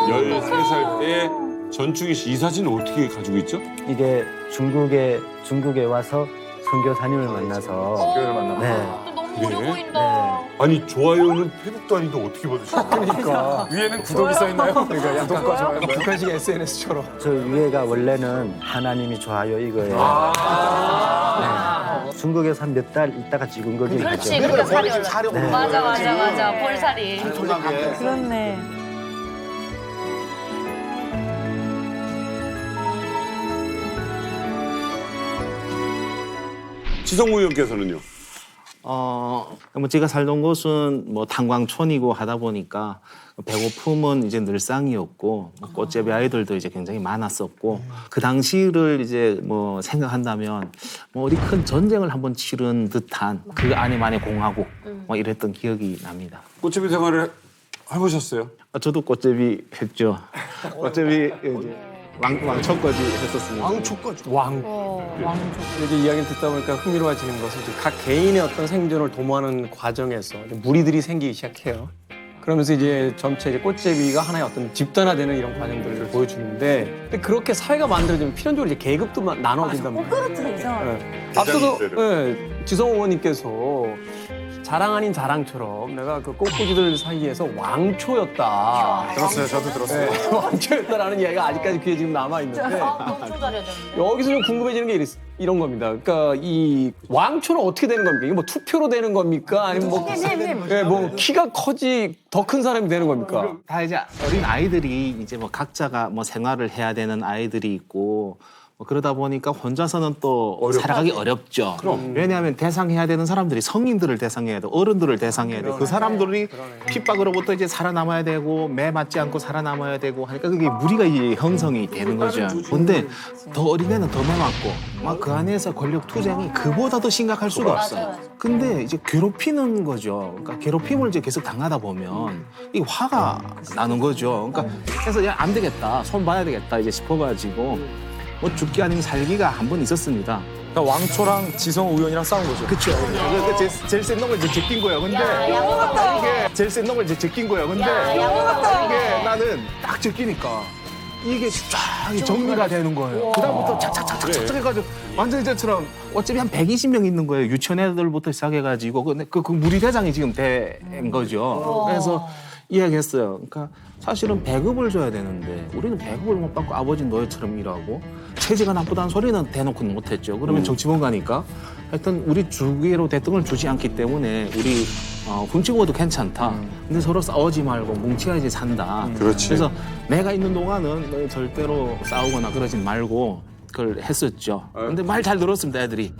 13살 때 전충희 씨 이 사진을 어떻게 가지고 있죠? 이게 중국에 와서 선교사님을 만나서 네. 그래? 아니 좋아요는 페북도 아닌데 어떻게 받으셨어요? 그러니까 위에는 구독이 써 있나요? 그러니까 구독과 좋아요. 북한식 SNS처럼. 저 위에가 원래는 하나님이 좋아요 이거예요. 네. 중국에서 한 몇 달 있다가 찍은 거긴 그렇지. 하죠. 그러니까 살이 올라. 네. 맞아. 볼살이. 그렇네. 지성무 의원께서는요? 뭐 제가 살던 곳은 뭐 탄광촌이고 하다 보니까 배고픔은 이제 늘상이었고 꽃제비 아이들도 이제 굉장히 많았었고 그 당시를 이제 뭐 생각한다면 뭐 어디 큰 전쟁을 한번 치른 듯한 그 안에만의 공화국 뭐 이랬던 기억이 납니다. 꽃제비 생활을 해보셨어요? 저도 꽃제비 했죠. 꽃제비 이제 왕초까지 했었습니다. 왕초까지. 이제 이야기를 듣다 보니까 흥미로워지는 것은 이제 각 개인의 어떤 생존을 도모하는 과정에서 이제 무리들이 생기기 시작해요. 그러면서 이제 점차 이제 꽃제비가 하나의 어떤 집단화되는 이런 과정들을 보여주는데, 근데 그렇게 사회가 만들어지면 필연적으로 이제 계급도 나눠진단 말이에요. 그렇죠. 앞서도 지성호 의원님께서 자랑 아닌 자랑처럼 내가 그 꽃꽂이들 사이에서 왕초였다. 들었어요. 저도 들었어요. 네, 왕초였다라는 이야기가 아직까지 귀에 지금 남아있는데 여기서 좀 궁금해지는 게 이런 겁니다. 그러니까 이 왕초는 어떻게 되는 겁니까? 이게 뭐 투표로 되는 겁니까? 아니면 뭐 키가 더 큰 사람이 되는 겁니까? 다 이제 어린 아이들이 이제 뭐 각자가 뭐 생활을 해야 되는 아이들이 있고 뭐 그러다 보니까 혼자서는 또 살아가기 어렵죠. 왜냐하면 대상해야 되는 사람들이 성인들을 대상해야 돼, 어른들을 대상해야 돼. 그 사람들이 핍박으로부터 이제 살아남아야 되고 매 맞지 않고 살아남아야 되고 하니까 그게 무리가 이제 형성이 되는 거죠. 근데 더 어린애는 더 매 맞고 막 그 안에서 권력 투쟁이 그보다 더 심각할 수가 없어요. 근데 이제 괴롭히는 거죠. 그러니까 괴롭힘을 이제 계속 당하다 보면 이 화가 나는 거죠. 그러니까 그래서 야, 안 되겠다, 손 봐야 되겠다 이제 싶어가지고. 뭐 죽기 아니면 살기가 한 번 있었습니다. 그러니까 왕초랑 지성호 의원이랑 싸운 거죠. 그렇죠. 제일 센 놈을 이제 제낀 거예요. 근데 이게 제일 센 놈을 이제 제낀 거예요. 근데 이게 나는 딱 제끼니까 이게 쫙 정리가 되는 거예요. 그다음부터 착착착착착 해가지고 완전 이제처럼 어차피 한 120명 있는 거예요. 유치원 애들부터 시작해가지고 그 무리 대장이 지금 된 거죠. 그래서 이야기했어요. 그러니까 사실은 배급을 줘야 되는데 우리는 배급을 못 받고 아버지는 너희처럼 일하고 체제가 나쁘다는 소리는 대놓고는 못했죠. 그러면 정치본 가니까 하여튼 우리 주계로 대통령을 주지 않기 때문에 우리 훔치고도 괜찮다. 근데 서로 싸우지 말고 뭉쳐야지 산다. 그렇지. 그래서 내가 있는 동안은 너희 절대로 싸우거나 그러진 말고 그걸 했었죠. 근데 말 잘 들었습니다, 애들이.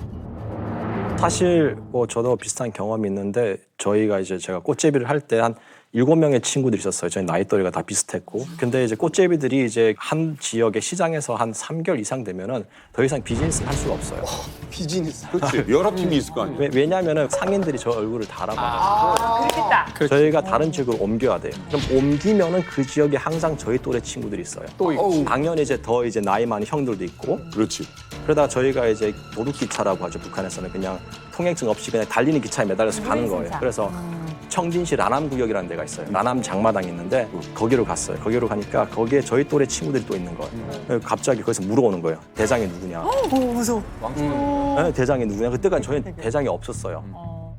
사실 뭐 저도 비슷한 경험이 있는데 저희가 이제 제가 꽃제비를 할 때 한 7명의 친구들이 있었어요. 저희 나이 또래가 다 비슷했고. 근데 이제 꽃제비들이 이제 한 지역의 시장에서 한 3개월 이상 되면은 더 이상 비즈니스를 할 수가 없어요. 비즈니스. 그렇지. 여러 팀이 있을 거 아니야. 왜냐하면은 상인들이 저 얼굴을 다 알아봐가지고 그렇겠다. 저희가 다른 지역으로 옮겨야 돼요. 그럼 옮기면은 그 지역에 항상 저희 또래 친구들이 있어요. 또 있고. 당연히 이제 더 이제 나이 많은 형들도 있고. 그렇지. 그러다가 저희가 이제 도둑기차라고 하죠. 북한에서는 그냥 통행증 없이 그냥 달리는 기차에 매달려서 가는 거예요. 그래서 청진시 라남구역이라는 데가 있어요. 라남 장마당이 있는데 거기로 갔어요. 거기로 가니까 거기에 저희 또래 친구들이 또 있는 거예요. 갑자기 거기서 물어오는 거예요. 대장이 누구냐. 무서워. 네, 대장이 누구냐. 그때까지 저희는 대장이 없었어요.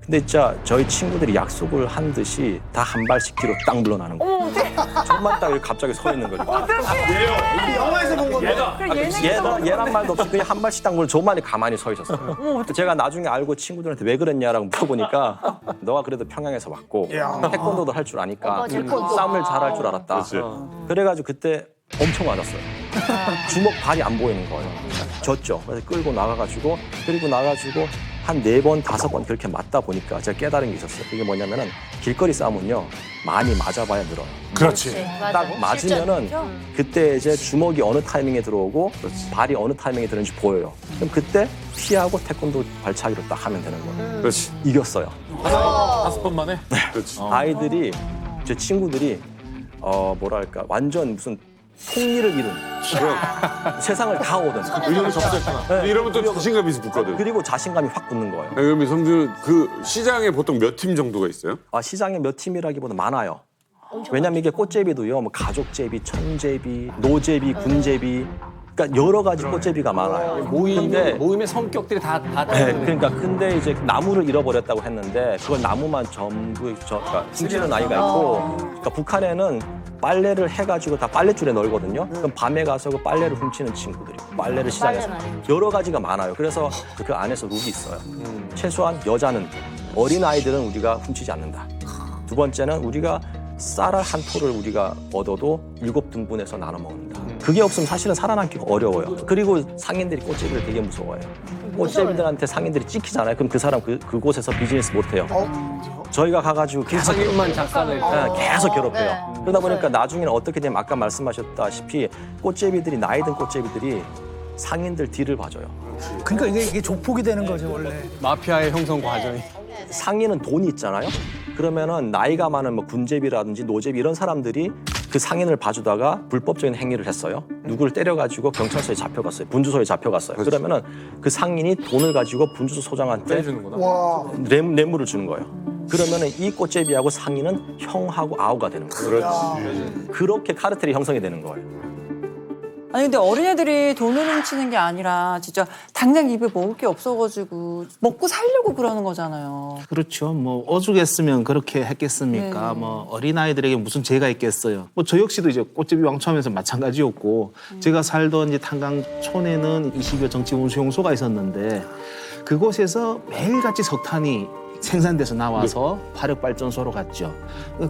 근데 진짜 저희 친구들이 약속을 한 듯이 다 한 발씩 뒤로 딱 물러나는 거예요. 저만 딱 이렇게 갑자기 서 있는 거죠. 영화에서 본 건데. 얘란 말도 없이 그냥 한 발씩 딱 물러 저만이 가만히 서 있었어요. 제가 나중에 알고 친구들한테 왜 그랬냐라고 물어보니까 너가 그래도 평양에서 왔고 태권도도 할 줄 아니까 싸움을 잘할 줄 알았다. 그래가지고 그때 엄청 맞았어요. 주먹 발이 안 보이는 거예요. 졌죠. 그래서 끌고 나가가지고 한 4번, 5번 그렇게 맞다 보니까 제가 깨달은 게 있었어요. 그게 뭐냐면은 길거리 싸움은요 많이 맞아봐야 늘어요. 그렇지. 딱 맞으면은 그때 이제 주먹이 어느 타이밍에 들어오고 발이 어느 타이밍에 들어오는지 보여요. 그럼 그때 피하고 태권도 발차기로 딱 하면 되는 거예요. 그렇지. 이겼어요. 5번 만에? 그렇지. 아이들이 제 친구들이 뭐랄까 완전 무슨 통일을 이룬 세상을 다 오든 의욕이 접수했잖아. 이러면 또 자신감이 붙거든. 그리고 자신감이 확 붙는 거예요. 그러면 성준은 그 시장에 보통 몇 팀 정도가 있어요? 시장에 몇 팀이라기보다 많아요. 왜냐면 이게 꽃제비도요, 뭐 가족제비, 청제비, 노제비, 군제비, 그러니까 여러 가지 꽃제비가 많아요. 모임의 성격들이 다 네, 그러니까 근데 이제 나무를 잃어버렸다고 했는데 그걸 나무만 전부 그러니까 훔치는 아이가 있고, 그러니까 북한에는 빨래를 해가지고 다 빨랫줄에 널거든요. 그럼 밤에 가서 그 빨래를 훔치는 친구들이 빨래를 시장에서 여러 가지가 많아요. 그래서 그 안에서 룰이 있어요. 최소한 여자는 어린 아이들은 우리가 훔치지 않는다. 두 번째는 우리가 쌀알 한 토를 우리가 얻어도 7등분해서 나눠 먹는다. 그게 없으면 사실은 살아남기가 어려워요. 그리고 상인들이 꽃제비를 되게 무서워해요. 꽃제비들한테 상인들이 찍히잖아요. 그럼 그 사람 그곳에서 비즈니스 못해요. 저희가 가가지고 계속 상인만 작살을 계속 괴롭혀요. 그러다 보니까 나중에는 어떻게 되면 아까 말씀하셨다시피 꽃제비들이 나이 든 꽃제비들이 상인들 뒤를 봐줘요. 그러니까 이게 조폭이 되는 거죠 원래. 마피아의 형성 과정이. 상인은 돈이 있잖아요. 그러면은 나이가 많은 뭐 군제비라든지 노제비 이런 사람들이 그 상인을 봐주다가 불법적인 행위를 했어요. 누구를 때려가지고 경찰서에 잡혀갔어요. 분주소에 잡혀갔어요. 그러면은 그 상인이 돈을 가지고 분주소 소장한테 뇌물을 주는 거예요. 그러면은 이 꽃제비하고 상인은 형하고 아우가 되는 거예요. 그렇지. 그렇게 카르텔이 형성이 되는 거예요. 아니 근데 어린애들이 돈을 훔치는 게 아니라 진짜 당장 입에 먹을 게 없어가지고 먹고 살려고 그러는 거잖아요. 그렇죠. 뭐 오죽했으면 그렇게 했겠습니까? 뭐 어린아이들에게 무슨 죄가 있겠어요. 뭐 저 역시도 이제 꽃제비 왕초하면서 마찬가지였고 제가 살던 이제 탄강촌에는 20여 정치운수용소가 있었는데 그곳에서 매일같이 석탄이 생산돼서 나와서 화력발전소로 갔죠.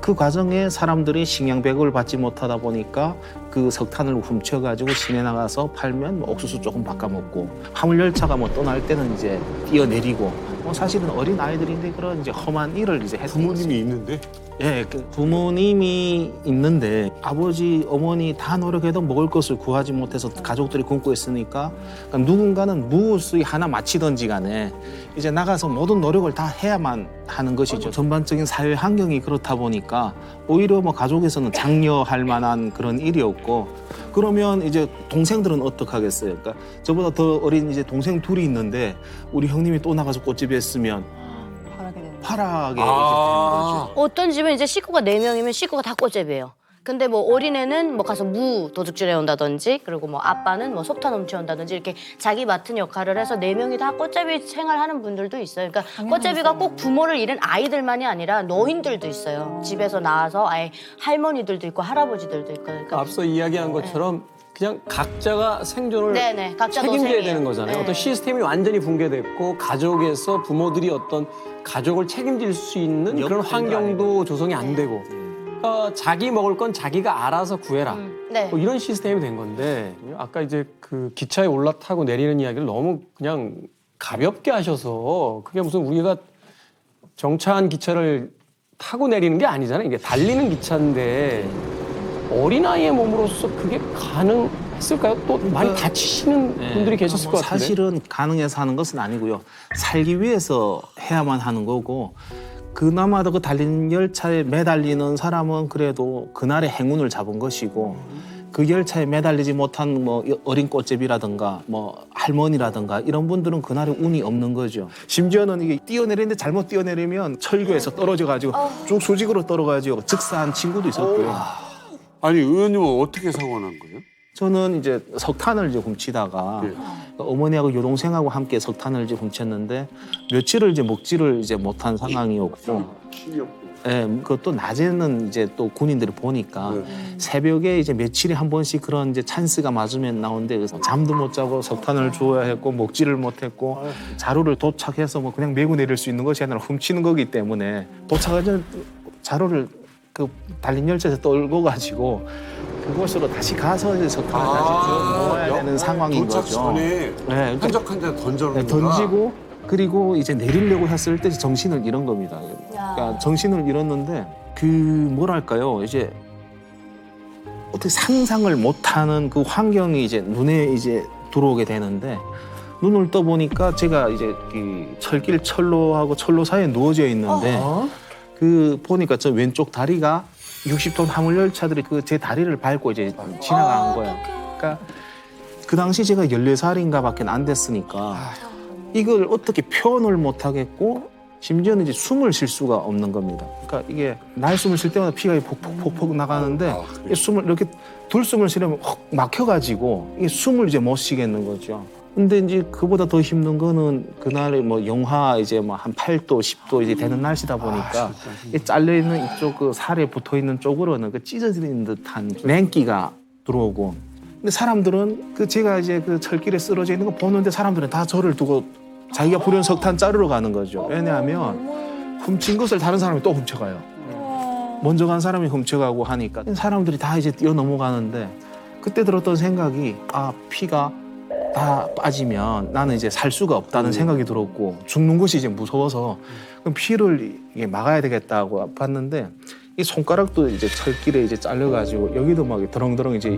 그 과정에 사람들이 식량배급을 받지 못하다 보니까 그 석탄을 훔쳐가지고 시내 나가서 팔면 뭐 옥수수 조금 바꿔먹고 화물열차가 뭐 떠날 때는 이제 뛰어내리고 뭐 사실은 어린 아이들인데 그런 이제 험한 일을 이제 했어요. 부모님이 있는데? 예, 부모님이 있는데 아버지, 어머니 다 노력해도 먹을 것을 구하지 못해서 가족들이 굶고 있으니까 그러니까 누군가는 무엇이 하나 마치든지 간에 이제 나가서 모든 노력을 다 해야만 하는 것이죠. 전반적인 사회 환경이 그렇다 보니까 오히려 뭐 가족에서는 장려할 만한 그런 일이었고 그러면 이제 동생들은 어떻게 하겠어요? 그러니까 저보다 더 어린 이제 동생 둘이 있는데 우리 형님이 또 나가서 꽃집에 했으면 파랗게 이제 되는 거죠. 어떤 집은 이제 식구가 4명이면 식구가 다 꽃제비예요. 근데 뭐 어린애는 뭐 가서 무 도둑질해 온다든지 그리고 뭐 아빠는 뭐 속탄 훔쳐 온다든지 이렇게 자기 맡은 역할을 해서 4명이 다 꽃제비 생활하는 분들도 있어요. 그러니까 꽃제비가 꼭 부모를 잃은 아이들만이 아니라 노인들도 있어요. 집에서 나와서 아예 할머니들도 있고 할아버지들도 있고. 그러니까 앞서 이야기한 것처럼 그냥 각자가 생존을 네네, 각자 책임져야 도생이에요. 되는 거잖아요. 네. 어떤 시스템이 완전히 붕괴됐고 가족에서 부모들이 어떤 가족을 책임질 수 있는 그런 역할도 환경도 조성이 안 되고 자기 먹을 건 자기가 알아서 구해라. 네. 뭐 이런 시스템이 된 건데 아까 이제 그 기차에 올라타고 내리는 이야기를 너무 그냥 가볍게 하셔서 그게 무슨 우리가 정차한 기차를 타고 내리는 게 아니잖아요. 이게 달리는 기차인데 어린아이의 몸으로서 그게 가능했을까요? 또 많이 다치시는 분들이 계셨을 것 같은데. 사실은 가능해서 하는 것은 아니고요. 살기 위해서 해야만 하는 거고 그나마 그 달리는 열차에 매달리는 사람은 그래도 그날의 행운을 잡은 것이고 그 열차에 매달리지 못한 뭐 어린 꽃제비라든가 뭐 할머니라든가 이런 분들은 그날에 운이 없는 거죠. 심지어는 이게 뛰어내리는데 잘못 뛰어내리면 철교에서 떨어져가지고 쭉 수직으로 떨어가지고 즉사한 친구도 있었고요. 아니 의원님은 어떻게 사고가 난 거예요? 저는 이제 석탄을 이제 훔치다가 어머니하고 여동생하고 함께 석탄을 이제 훔쳤는데 며칠을 이제 먹지를 이제 못한 상황이었고, 예, 그것도 낮에는 이제 또 군인들이 보니까 새벽에 이제 며칠에 한 번씩 그런 이제 찬스가 맞으면 나오는데 그래서 잠도 못 자고 석탄을 주어야 했고 먹지를 못했고 자루를 도착해서 뭐 그냥 메고 내릴 수 있는 것이 아니라 훔치는 거기 때문에 도착하자 자루를 그 달린 열차에서 떨고 가지고 그곳으로 다시 가서 이제 석탄을 다시 주워 먹어야 되는 상황인 도착 거죠. 전에 네, 한적 한 대 던져놓는 던지고 그리고 이제 내리려고 했을 때 정신을 잃은 겁니다. 그러니까 정신을 잃었는데 그 뭐랄까요 이제 어떻게 상상을 못하는 그 환경이 이제 눈에 이제 들어오게 되는데 눈을 떠 보니까 제가 이제 그 철길 철로하고 철로 사이에 누워져 있는데 그 보니까 저 왼쪽 다리가 60톤 화물 열차들이 그 제 다리를 밟고 이제 지나간 거예요. 그러니까 그 당시 제가 14살인가 밖에 안 됐으니까 이걸 어떻게 표현을 못 하겠고 심지어는 이제 숨을 쉴 수가 없는 겁니다. 그러니까 이게 날숨을 쉴 때마다 피가 폭폭폭 나가는데 이 숨을 이렇게 들숨을 쉬려면 확 막혀가지고 이 숨을 이제 못 쉬겠는 거죠. 근데 이제 그보다 더 힘든 거는 그날에 뭐 영하 이제 뭐 한 8도, 10도 이제 되는 날씨다 보니까 이 잘려 있는 이쪽 그 살에 붙어 있는 쪽으로는 그 찢어지는 듯한 냉기가 들어오고. 근데 사람들은 그 제가 이제 그 철길에 쓰러져 있는 거 보는데 사람들은 다 저를 두고 자기가 부른 석탄 자르러 가는 거죠. 왜냐하면 훔친 것을 다른 사람이 또 훔쳐가요. 먼저 간 사람이 훔쳐가고 하니까 사람들이 다 이제 뛰어 넘어가는데 그때 들었던 생각이 아 피가 다 빠지면 나는 이제 살 수가 없다는 생각이 들었고 죽는 것이 이제 무서워서 그럼 피를 이게 막아야 되겠다고 봤는데 이 손가락도 이제 철길에 이제 잘려가지고 여기도 막 드렁드렁 이제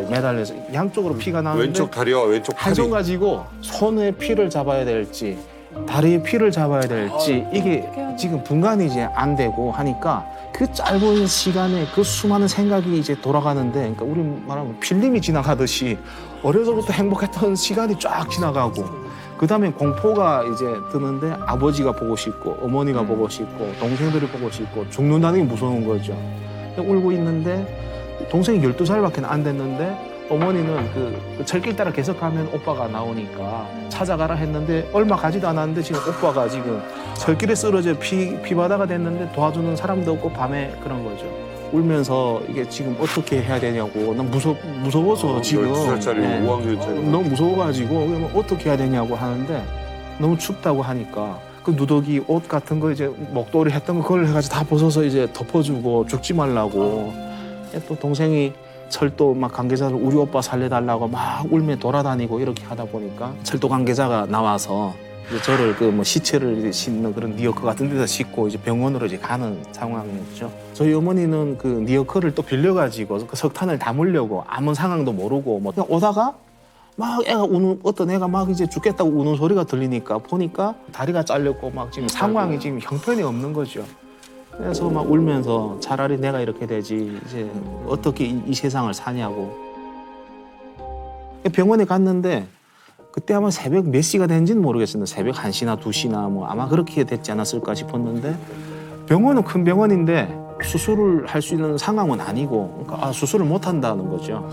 매달려서 양쪽으로 피가 나는데 왼쪽 다리와 왼쪽 팔이 한 손 가지고 손에 피를 잡아야 될지 다리에 피를 잡아야 될지 이게 지금 분간이 이제 안 되고 하니까 그 짧은 시간에 그 수많은 생각이 이제 돌아가는데 그러니까 우리 말하면 필름이 지나가듯이 어려서부터 행복했던 시간이 쫙 지나가고 그다음에 공포가 이제 드는데 아버지가 보고 싶고 어머니가 보고 싶고 동생들이 보고 싶고 죽는다는 게 무서운 거죠. 울고 있는데 동생이 12살밖에 안 됐는데 어머니는 그 철길 따라 계속 가면 오빠가 나오니까 찾아가라 했는데 얼마 가지도 않았는데 지금 오빠가 지금 철길에 쓰러져 피바다가 됐는데 도와주는 사람도 없고 밤에 그런 거죠. 울면서 이게 지금 어떻게 해야 되냐고 난 무서워서 지금 12살짜리 5학년짜리 너무 무서워가지고 어떻게 해야 되냐고 하는데 너무 춥다고 하니까 그 누더기 옷 같은 거 이제 목도리 했던 거 그걸 해가지고 다 벗어서 이제 덮어주고 죽지 말라고 또 동생이 철도 막 관계자들 우리 오빠 살려달라고 막 울며 돌아다니고 이렇게 하다 보니까 철도 관계자가 나와서 이제 저를 그 뭐 시체를 이제 싣는 그런 리어커 같은 데서 싣고 이제 병원으로 이제 가는 상황이었죠. 저희 어머니는 그 리어커를 또 빌려가지고 그 석탄을 담으려고 아무 상황도 모르고 뭐 그냥 오다가 막 애가 우는 어떤 애가 막 이제 죽겠다고 우는 소리가 들리니까 보니까 다리가 잘렸고 막 지금 상황이 지금 형편이 없는 거죠. 그래서 막 울면서 차라리 내가 이렇게 되지 이제 어떻게 이 세상을 사냐고 병원에 갔는데 그때 아마 새벽 몇 시가 된지는 모르겠습니다. 새벽 1시나 2시나 뭐 아마 그렇게 됐지 않았을까 싶었는데 병원은 큰 병원인데 수술을 할 수 있는 상황은 아니고 그러니까 수술을 못 한다는 거죠.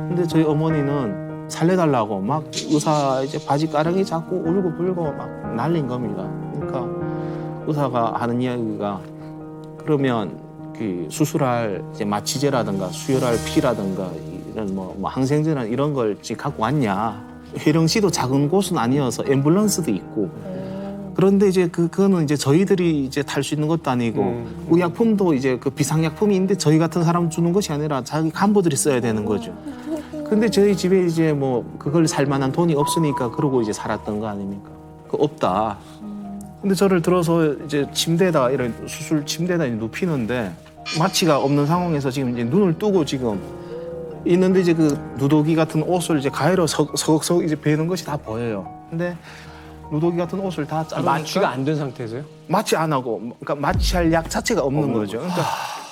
근데 저희 어머니는 살려달라고 막 의사 이제 바지가랑이 잡고 울고 불고 막 난린 겁니다. 그러니까 의사가 하는 이야기가 그러면 그 수술할 이제 마취제라든가 수혈할 피라든가 이런 뭐 항생제나 이런 걸 지금 갖고 왔냐. 회령시도 작은 곳은 아니어서 앰뷸런스도 있고. 그런데 이제 그거는 이제 저희들이 이제 탈 수 있는 것도 아니고 의약품도 이제 그 비상약품인데 저희 같은 사람 주는 것이 아니라 자기 간부들이 써야 되는 거죠. 근데 저희 집에 이제 뭐 그걸 살 만한 돈이 없으니까 그러고 이제 살았던 거 아닙니까? 그 없다. 근데 저를 들어서 이제 침대에다 이런 수술 침대에다 눕히는데 마취가 없는 상황에서 지금 이제 눈을 뜨고 지금 있는데 이제 그 누더기 같은 옷을 이제 가해로 서걱서걱 이제 베는 것이 다 보여요. 근데 누더기 같은 옷을 다 자르니까 마취가 안 된 상태에서요? 마취 안 하고 그러니까 마취할 약 자체가 없는 거죠. 그러니까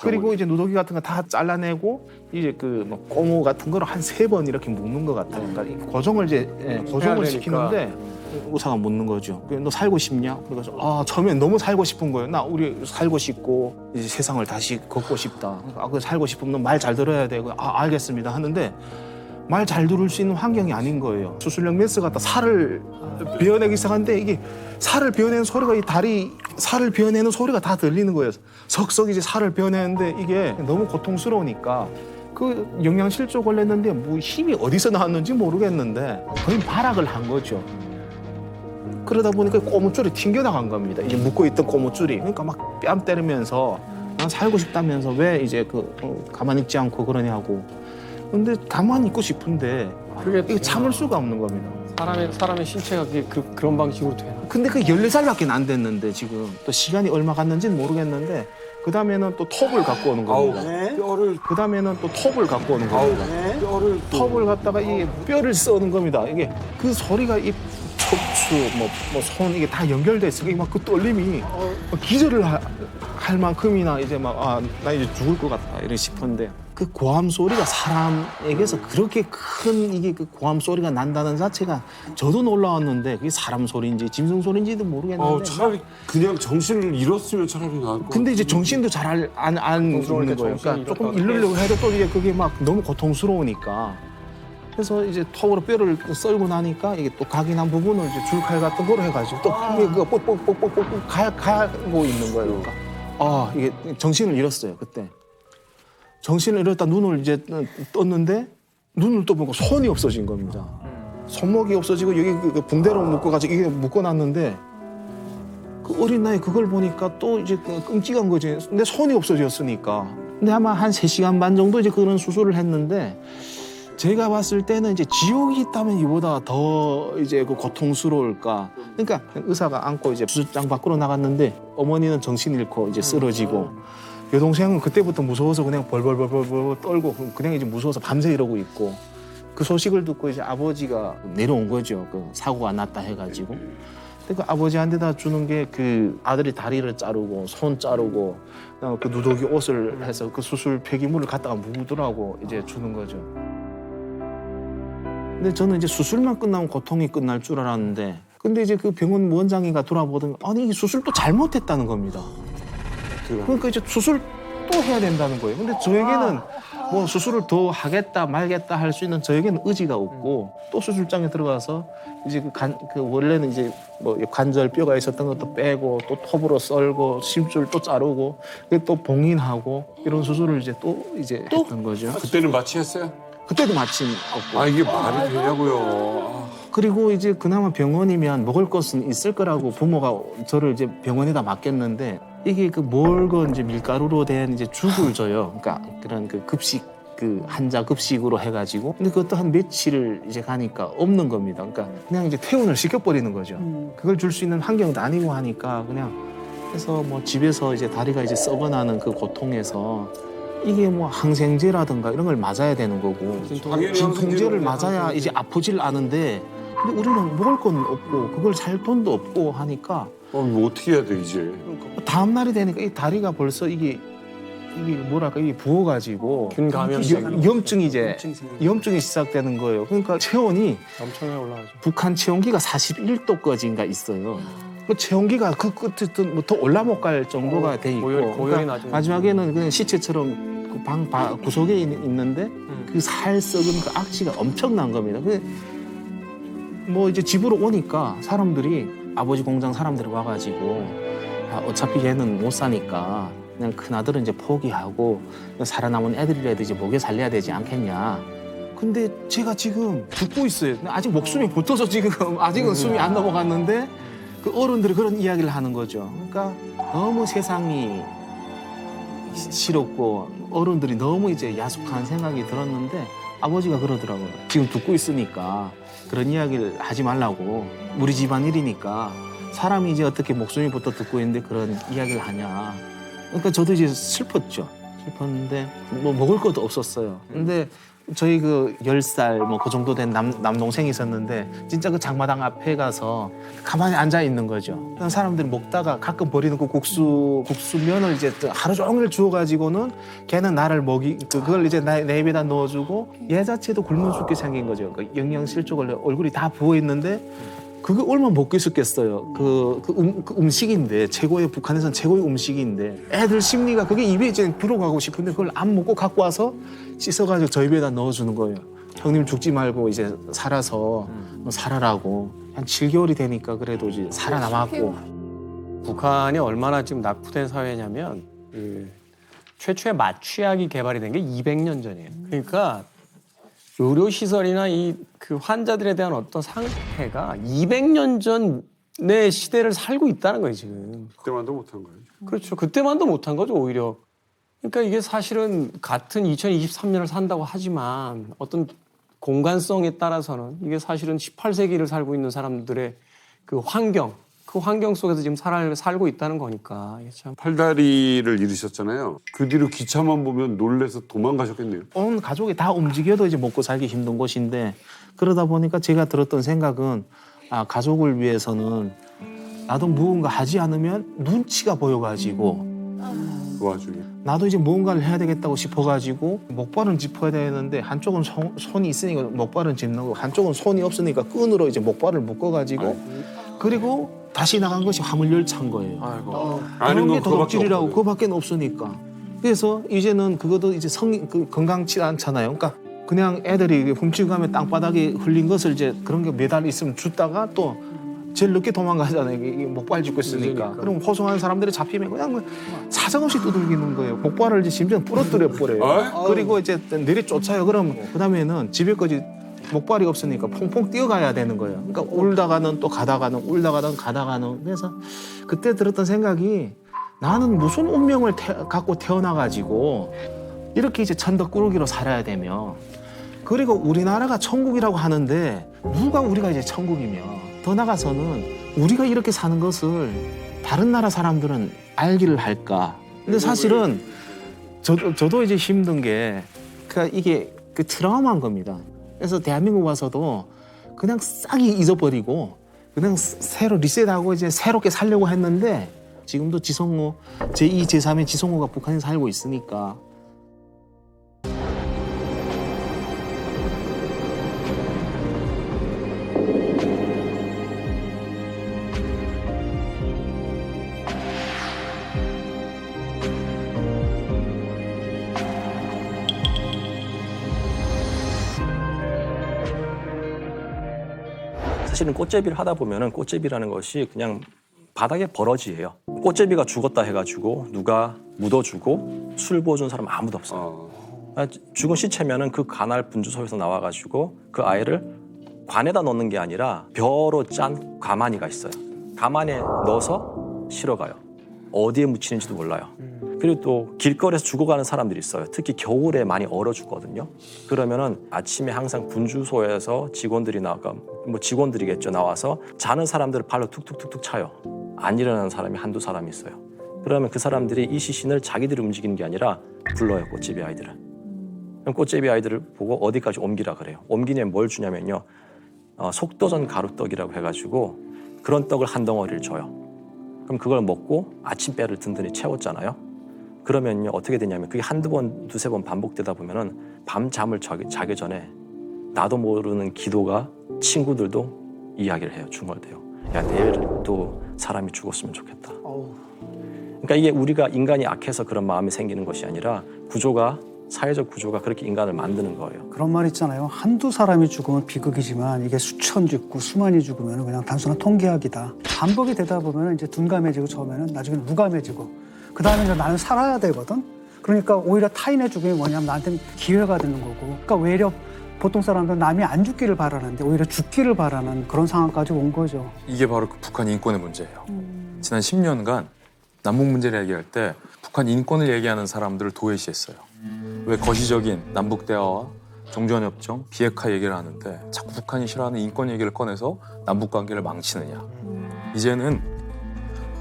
그리고 이제 누더기 같은 거 다 잘라내고 이제 그 뭐 고무 같은 거를 한 3번 이렇게 묶는 것 같아요. 그러니까 이 고정을 이제 고정을 시키는데 의사가 묻는 거죠. 너 살고 싶냐? 그래서 처음엔 너무 살고 싶은 거예요. 나 우리 살고 싶고 이제 세상을 다시 걷고 싶다. 그 살고 싶으면 말 잘 들어야 되고 알겠습니다 하는데 말 잘 들을 수 있는 환경이 아닌 거예요. 수술용 메스 갖다 살을 베어내기 시작하는데 이게 살을 베어내는 소리가 이 다리 살을 베어내는 소리가 다 들리는 거예요. 석석 이제 살을 베어내는데 이게 너무 고통스러우니까 그 영양실조 걸렸는데 뭐 힘이 어디서 나왔는지 모르겠는데 거의 발악을 한 거죠. 그러다 보니까 고무줄이 튕겨나간 겁니다. 이제 묶어있던 고무줄이. 그러니까 막 뺨 때리면서 난 살고 싶다면서 왜 이제 가만히 있지 않고 그러냐고. 근데 가만히 있고 싶은데 이게 참을 수가 없는 겁니다. 사람의 신체가 그런 방식으로 되나? 근데 그 14살밖에 안 됐는데 지금 또 시간이 얼마 갔는지는 모르겠는데 그 다음에는 또 톱을 갖고 오는 겁니다. 그 다음에는 또 톱을 갖고 오는 겁니다. 톱을 갖다가 이 뼈를 써는 겁니다. 이게 그 소리가 이 척추, 뭐 손 이게 다 연결돼 있어. 막 그 떨림이 기절을 할 만큼이나 이제 막 나 이제 죽을 것 같다 이런 싶은데 그 고함 소리가 사람에게서 그렇게 큰 이게 그 고함 소리가 난다는 자체가 저도 놀라웠는데 그게 사람 소리인지 짐승 소리인지도 모르겠는데 차라리 그냥 정신을 잃었으면 차라리 나을 것 같아요. 근데 이제 정신도 잘 안 있는 거예요. 그러니까 조금 잃으려고 해도 또 이게 그게 막 너무 고통스러우니까. 그래서 이제 톱으로 뼈를 썰고 나니까 이게 또 각인한 부분을 이제 줄칼 같은 거로 해가지고 또 이게 그 뽁뽁뽁뽁뽁 가고 있는 거예요. 그러니까 이게 정신을 잃었어요 그때. 정신을 잃었다 눈을 이제 떴는데 눈을 떠보고 손이 없어진 겁니다. 손목이 없어지고 여기 그 붕대로 묶어가지고 이게 묶어놨는데 그 어린 나이 그걸 보니까 또 이제 끔찍한 거지. 근데 손이 없어졌으니까. 근데 아마 한 3시간 반 정도 이제 그런 수술을 했는데 제가 봤을 때는 이제 지옥이 있다면 이보다 더 이제 그 고통스러울까. 그러니까 의사가 안고 이제 수술장 밖으로 나갔는데 어머니는 정신 잃고 이제 쓰러지고 여동생은 그때부터 무서워서 그냥 벌벌벌벌 떨고 그냥 이제 무서워서 밤새 이러고 있고 그 소식을 듣고 이제 아버지가 내려온 거죠. 그 사고가 났다 해가지고. 근데 그 아버지한테다 주는 게 그 아들이 다리를 자르고 손 자르고 그 누더기 옷을 해서 그 수술 폐기물을 갖다가 묻으라고 이제 주는 거죠. 근데 저는 이제 수술만 끝나면 고통이 끝날 줄 알았는데 근데 이제 그 병원 원장이가 돌아보더니 아니 이 수술도 잘못했다는 겁니다. 그러니까 이제 수술 또 해야 된다는 거예요. 근데 저에게는 뭐 수술을 더 하겠다 말겠다 할 수 있는 저에게는 의지가 없고 또 수술장에 들어가서 이제 그 원래는 이제 뭐 관절 뼈가 있었던 것도 빼고 또 톱으로 썰고 심줄 또 자르고 또 봉인하고 이런 수술을 이제 또 했던 거죠. 그때는 마취했어요? 그때도 마침 없고. 이게 말이 되냐고요. 그리고 이제 그나마 병원이면 먹을 것은 있을 거라고 부모가 저를 이제 병원에다 맡겼는데 이게 그 멀건 이제 밀가루로 된 이제 죽을 줘요. 그러니까 그런 그 급식 그 한자 급식으로 해가지고 근데 그것도 한 며칠을 이제 가니까 없는 겁니다. 그러니까 그냥 이제 퇴원을 시켜버리는 거죠. 그걸 줄 수 있는 환경도 아니고 하니까 그냥 해서 뭐 집에서 이제 다리가 이제 썩어나는 그 고통에서 이게 뭐 항생제라든가 이런 걸 맞아야 되는 거고 진통제를 맞아야 이제 아프질 않은데 근데 우리는 먹을 건 없고 그걸 살 돈도 없고 하니까 뭐 어떻게 해야 돼 이제? 다음 날이 되니까 이 다리가 벌써 이게 뭐랄까 이게 부어가지고 염증이 시작되는 거예요. 그러니까 체온이 엄청나게 올라가죠. 북한 체온기가 41도까지인가 있어요. 그 체온기가 그 끝에 뭐 더 올라 못 갈 정도가 돼 있고 그러니까 마지막에는 그냥 시체처럼 그 방 구석에 있는데 그 살 썩은 그 악취가 엄청난 겁니다. 뭐 이제 집으로 오니까 사람들이 아버지 공장 사람들이 와가지고 어차피 얘는 못 사니까 그냥 큰 아들은 이제 포기하고 살아남은 애들이라도 이제 먹여 살려야 되지 않겠냐. 근데 제가 지금 듣고 있어요. 아직 목숨이 붙어서 지금 아직은 숨이 안 넘어갔는데 그 어른들이 그런 이야기를 하는 거죠. 그러니까 너무 세상이 싫었고 어른들이 너무 이제 야속한 생각이 들었는데 아버지가 그러더라고요. 지금 듣고 있으니까 그런 이야기를 하지 말라고. 우리 집안 일이니까 사람이 이제 어떻게 목숨이 붙어 듣고 있는데 그런 이야기를 하냐. 그러니까 저도 이제 슬펐죠. 슬펐는데 뭐 먹을 것도 없었어요. 근데 저희 그 10살 뭐 그 정도 된 남동생이 있었는데 진짜 그 장마당 앞에 가서 가만히 앉아 있는 거죠. 사람들이 먹다가 가끔 버리는 그 국수면을 이제 하루 종일 주워가지고는 걔는 나를 그걸 이제 내 입에다 넣어주고 얘 자체도 굶어 죽게 생긴 거죠. 그 영양실조가 얼굴이 다 부어 있는데 그게 얼마나 먹고 있었겠어요. 그 음식인데 북한에서는 최고의 음식인데 애들 심리가 그게 입에 이제 들어가고 싶은데 그걸 안 먹고 갖고 와서 씻어가지고 저 입에다 넣어주는 거예요. 형님 죽지 말고 이제 살아서 살아라고. 한 7개월이 되니까 그래도 이제 살아남았고. 북한이 얼마나 지금 낙후된 사회냐면 최초의 마취약이 개발이 된 게 200년 전이에요. 그러니까 의료시설이나 그 환자들에 대한 어떤 상태가 200년 전의 시대를 살고 있다는 거예요, 지금. 그때만도 못한 거예요. 그렇죠. 그때만도 못한 거죠, 오히려. 그러니까 이게 사실은 같은 2023년을 산다고 하지만 어떤 공간성에 따라서는 이게 사실은 18세기를 살고 있는 사람들의 그 환경 속에서 지금 살고 있다는 거니까. 이게 참. 팔다리를 잃으셨잖아요. 그 뒤로 기차만 보면 놀래서 도망가셨겠네요. 온 가족이 다 움직여도 이제 먹고 살기 힘든 곳인데 그러다 보니까 제가 들었던 생각은 가족을 위해서는 나도 무언가 하지 않으면 눈치가 보여가지고 그 와중에 나도 이제 무언가를 해야 되겠다고 싶어가지고 목발은 짚어야 되는데 한쪽은 손이 있으니까 목발은 짚는 거고 한쪽은 손이 없으니까 끈으로 이제 목발을 묶어가지고 그리고 다시 나간 것이 화물열차인 거예요. 그런 게 도둑질이라고 그거밖에 없으니까. 그래서 이제는 그것도 이제 건강치 않잖아요. 그러니까 그냥 애들이 훔치고 가면 땅바닥에 흘린 것을 이제 그런 게 매달 있으면 줬다가 또 제일 늦게 도망가잖아요. 목발 짚고 있으니까. 그럼 호송하는 사람들이 잡히면 그냥 사정없이 두들기는 거예요. 목발을 이제 심지어 부러뜨려 버려요. 그리고 이제 내리쫓아요. 그럼 그다음에는 집에까지 목발이 없으니까 퐁퐁 뛰어가야 되는 거예요. 그러니까 울다가는 또 가다가는 울다가는 가다가는. 그래서 그때 들었던 생각이 나는 무슨 운명을 갖고 태어나가지고 이렇게 이제 천덕꾸러기로 살아야 되며 그리고 우리나라가 천국이라고 하는데 누가 우리가 이제 천국이며 더 나가서는 우리가 이렇게 사는 것을 다른 나라 사람들은 알기를 할까. 근데 사실은 저도 이제 힘든 게 그러니까 이게 그 트라우마인 겁니다. 그래서 대한민국 와서도 그냥 싹 잊어버리고 그냥 새로 리셋하고 이제 새롭게 살려고 했는데 지금도 지성호 제2, 제3의 지성호가 북한에 살고 있으니까. 사실은 꽃제비를 하다 보면은 꽃제비라는 것이 그냥 바닥에 버러지예요. 꽃제비가 죽었다 해가지고 누가 묻어주고 술 부어준 사람 아무도 없어요. 죽은 시체면은 그 간할 분주소에서 나와가지고 그 아이를 관에다 넣는 게 아니라 벼로 짠 가마니가 있어요. 가마니에 넣어서 실어가요. 어디에 묻히는지도 몰라요. 그리고 또 길거리에서 죽어가는 사람들이 있어요. 특히 겨울에 많이 얼어 죽거든요. 그러면은 아침에 항상 분주소에서 직원들이 직원들이겠죠. 나와서 자는 사람들을 발로 툭툭툭툭 차요. 안 일어나는 사람이 한두 사람이 있어요. 그러면 그 사람들이 이 시신을 자기들이 움직이는 게 아니라 불러요. 꽃제비 아이들을. 그럼 꽃제비 아이들을 보고 어디까지 옮기라 그래요. 옮기냐면 뭘 주냐면요. 속도전 가루떡이라고 해가지고 그런 떡을 한 덩어리를 줘요. 그럼 그걸 먹고 아침배를 든든히 채웠잖아요. 그러면요 어떻게 되냐면 그게 한두 번, 두세 번 반복되다 보면은 밤잠을 자기 전에 나도 모르는 기도가 친구들도 이야기를 해요. 중얼대요. 야, 내일도 사람이 죽었으면 좋겠다. 그러니까 이게 우리가 인간이 악해서 그런 마음이 생기는 것이 아니라 사회적 구조가 그렇게 인간을 만드는 거예요. 그런 말 있잖아요. 한두 사람이 죽으면 비극이지만 이게 수천 죽고 수만이 죽으면 그냥 단순한 통계학이다. 반복이 되다 보면 이제 둔감해지고 처음에는 나중에는 무감해지고 그 다음에 이제 나는 살아야 되거든. 그러니까 오히려 타인의 죽음이 뭐냐면 나한테는 기회가 되는 거고. 그러니까 외려 보통 사람들은 남이 안 죽기를 바라는데 오히려 죽기를 바라는 그런 상황까지 온 거죠. 이게 바로 그 북한 인권의 문제예요. 지난 10년간 남북 문제를 얘기할 때 북한 인권을 얘기하는 사람들을 도외시했어요. 왜 거시적인 남북 대화와 종전협정, 비핵화 얘기를 하는데 자꾸 북한이 싫어하는 인권 얘기를 꺼내서 남북 관계를 망치느냐. 이제는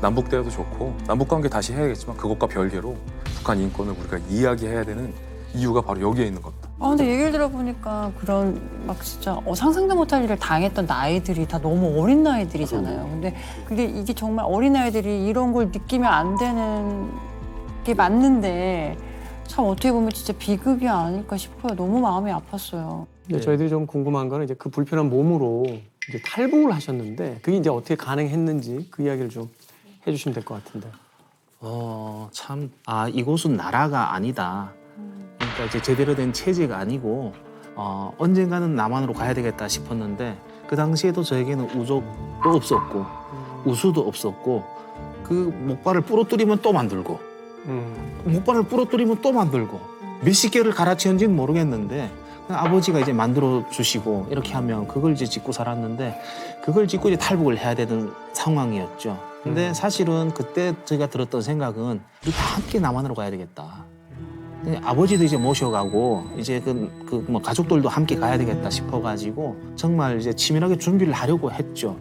남북 대화도 좋고 남북 관계 다시 해야겠지만 그것과 별개로 북한 인권을 우리가 이야기해야 되는 이유가 바로 여기에 있는 겁니다. 근데 얘기를 들어보니까 그런 막 진짜 상상도 못할 일을 당했던 나이들이 다 너무 어린 나이들이잖아요. 근데 그게 이게 정말 어린 아이들이 이런 걸 느끼면 안 되는 게 맞는데 참 어떻게 보면 진짜 비극이 아닐까 싶어요. 너무 마음이 아팠어요. 근데 저희들이 좀 궁금한 거는 이제 그 불편한 몸으로 이제 탈북을 하셨는데 그게 이제 어떻게 가능했는지 그 이야기를 좀 해주시면 될 것 같은데. 이곳은 나라가 아니다. 그러니까 이제 제대로 된 체제가 아니고 언젠가는 남한으로 가야 되겠다 싶었는데 그 당시에도 저에게는 우족도 없었고 우수도 없었고 그 목발을 부러뜨리면 또 만들고 목발을 부러뜨리면 또 만들고 몇십 개를 갈아치운지는 모르겠는데 아버지가 이제 만들어 주시고 이렇게 하면 그걸 이제 짓고 살았는데 그걸 짓고 이제 탈북을 해야 되는 상황이었죠. 근데 사실은 그때 저희가 들었던 생각은 우리 다 함께 남한으로 가야 되겠다. 아버지도 이제 모셔가고 이제 뭐 가족들도 함께 가야 되겠다 싶어가지고 정말 이제 치밀하게 준비를 하려고 했죠.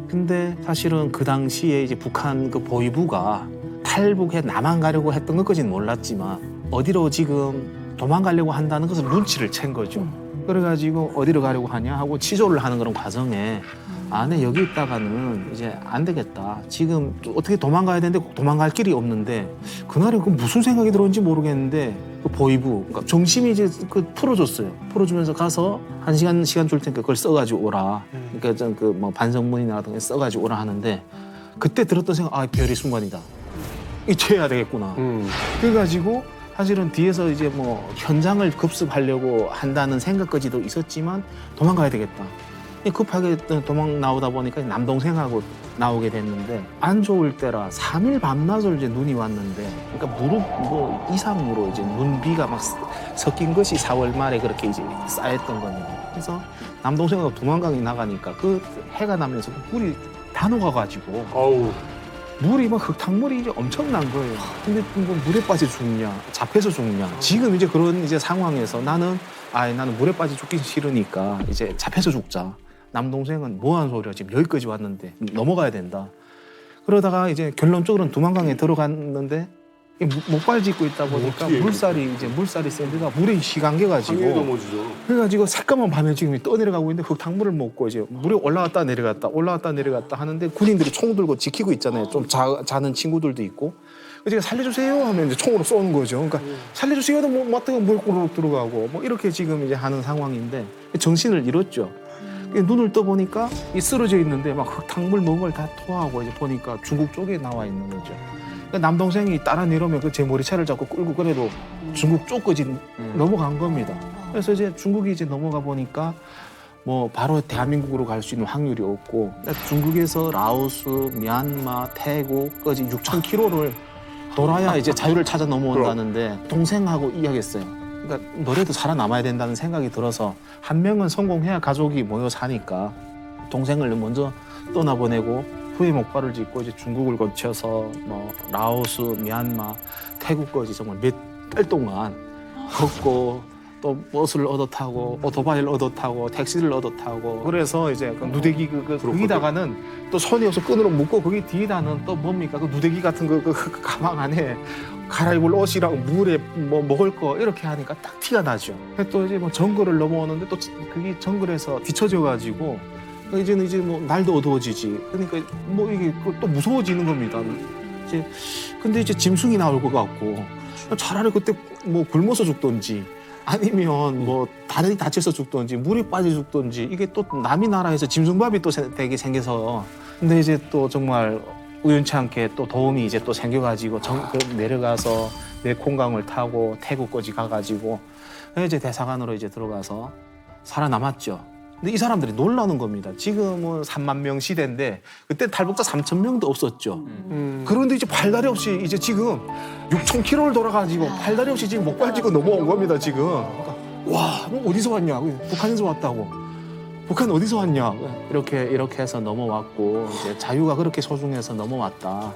근데 사실은 그 당시에 이제 북한 그 보위부가 탈북해 남한 가려고 했던 것까지는 몰랐지만 어디로 지금 도망가려고 한다는 것을 눈치를 챈 거죠. 그래가지고 어디로 가려고 하냐 하고 치조를 하는 그런 과정에 네 여기 있다가는 이제 안 되겠다. 지금 어떻게 도망가야 되는데 도망갈 길이 없는데 그날에 그 무슨 생각이 들었는지 모르겠는데 그 보위부 그러니까 정심이 이제 풀어줬어요. 풀어주면서 가서 시간 줄 테니까 그걸 써가지고 오라. 그러니까 뭐 반성문이나 같은 거 써가지고 오라 하는데 그때 들었던 생각 별의 순간이다. 이쳐야 되겠구나. 그래가지고 사실은 뒤에서 이제 뭐 현장을 급습하려고 한다는 생각까지도 있었지만 도망가야 되겠다. 급하게 도망 나오다 보니까 남동생하고 나오게 됐는데 안 좋을 때라 3일 밤낮을 이제 눈이 왔는데 그러니까 무릎 뭐 이상으로 이제 눈비가 막 섞인 것이 4월 말에 그렇게 이제 쌓였던 겁니다. 그래서 남동생하고 두만강에 나가니까 그 해가 나면서 물이 다 녹아가지고 물이 막 흙탕물이 이제 엄청난 거예요. 근데 뭐 물에 빠져 죽냐, 잡혀서 죽냐. 지금 이제 그런 이제 상황에서 나는 물에 빠져 죽기 싫으니까 이제 잡혀서 죽자. 남동생은 뭐하는 소리야. 지금 여기까지 왔는데 넘어가야 된다. 그러다가 이제 결론적으로는 두만강에 들어갔는데 목발 짚고 있다 보니까 물살이 샌드가 물에 시감겨가지고 그래가지고 새까만 밤에 지금 떠내려가고 있는데 흙탕물을 먹고 이제 물에 올라갔다 내려갔다 하는데 군인들이 총 들고 지키고 있잖아요. 좀 자는 친구들도 있고. 제가 살려주세요 하면 이제 총으로 쏘는 거죠. 그러니까 살려주세요도 뭐 맞다가 물고로 들어가고 뭐 이렇게 지금 이제 하는 상황인데 정신을 잃었죠. 눈을 떠보니까 쓰러져 있는데 막 흙탕물 먹은 걸 다 토하고 이제 보니까 중국 쪽에 나와 있는 거죠. 그러니까 남동생이 따라 내려오면 제 머리차를 잡고 끌고 그래도 중국 쪽까지 넘어간 겁니다. 그래서 이제 중국이 이제 넘어가 보니까 뭐 바로 대한민국으로 갈 수 있는 확률이 없고 중국에서 라오스, 미얀마, 태국까지 6,000km를 돌아야 이제 자유를 찾아 넘어온다는데 동생하고 이야기했어요. 그러니까 너라도 살아남아야 된다는 생각이 들어서 한 명은 성공해야 가족이 모여 사니까 동생을 먼저 떠나보내고 후에 목발을 짚고 이제 중국을 거쳐서 뭐 라오스, 미얀마, 태국까지 정말 몇 달 동안 걷고 또 버스를 얻어 타고 오토바이를 얻어 타고 택시를 얻어 타고 그래서 이제 그 누대기 거기다가는 또 손이 없어 끈으로 묶고 거기 뒤에다는 또 뭡니까 그 누대기 같은 그 가방 안에 갈아입을 옷이랑 물에 뭐 먹을 거 이렇게 하니까 딱 티가 나죠. 또 이제 뭐 정글을 넘어오는데 또 그게 정글에서 뒤쳐져 가지고 이제는 이제 뭐 날도 어두워지지. 그러니까 뭐 이게 또 무서워지는 겁니다. 이제 근데 이제 짐승이 나올 것 같고 차라리 그때 뭐 굶어서 죽던지 아니면 뭐 다리 다쳐서 죽던지 물에 빠져 죽던지 이게 또 남이 나라에서 짐승밥이 또 되게 생겨서 근데 이제 또 정말 우연치 않게 또 도움이 이제 또 생겨가지고 내려가서 메콩강을 타고 태국까지 가가지고 이제 대사관으로 이제 들어가서 살아남았죠. 근데 이 사람들이 놀라는 겁니다. 지금은 3만 명 시대인데 그때 탈북자 3천 명도 없었죠. 그런데 이제 팔다리 없이 이제 지금 6천 킬로를 돌아가지고 팔다리 없이 지금 목발 짚고 넘어온 겁니다. 지금. 그러니까 와, 너 어디서 왔냐? 북한에서 왔다고. 북한 어디서 왔냐? 이렇게 해서 넘어왔고 이제 자유가 그렇게 소중해서 넘어왔다.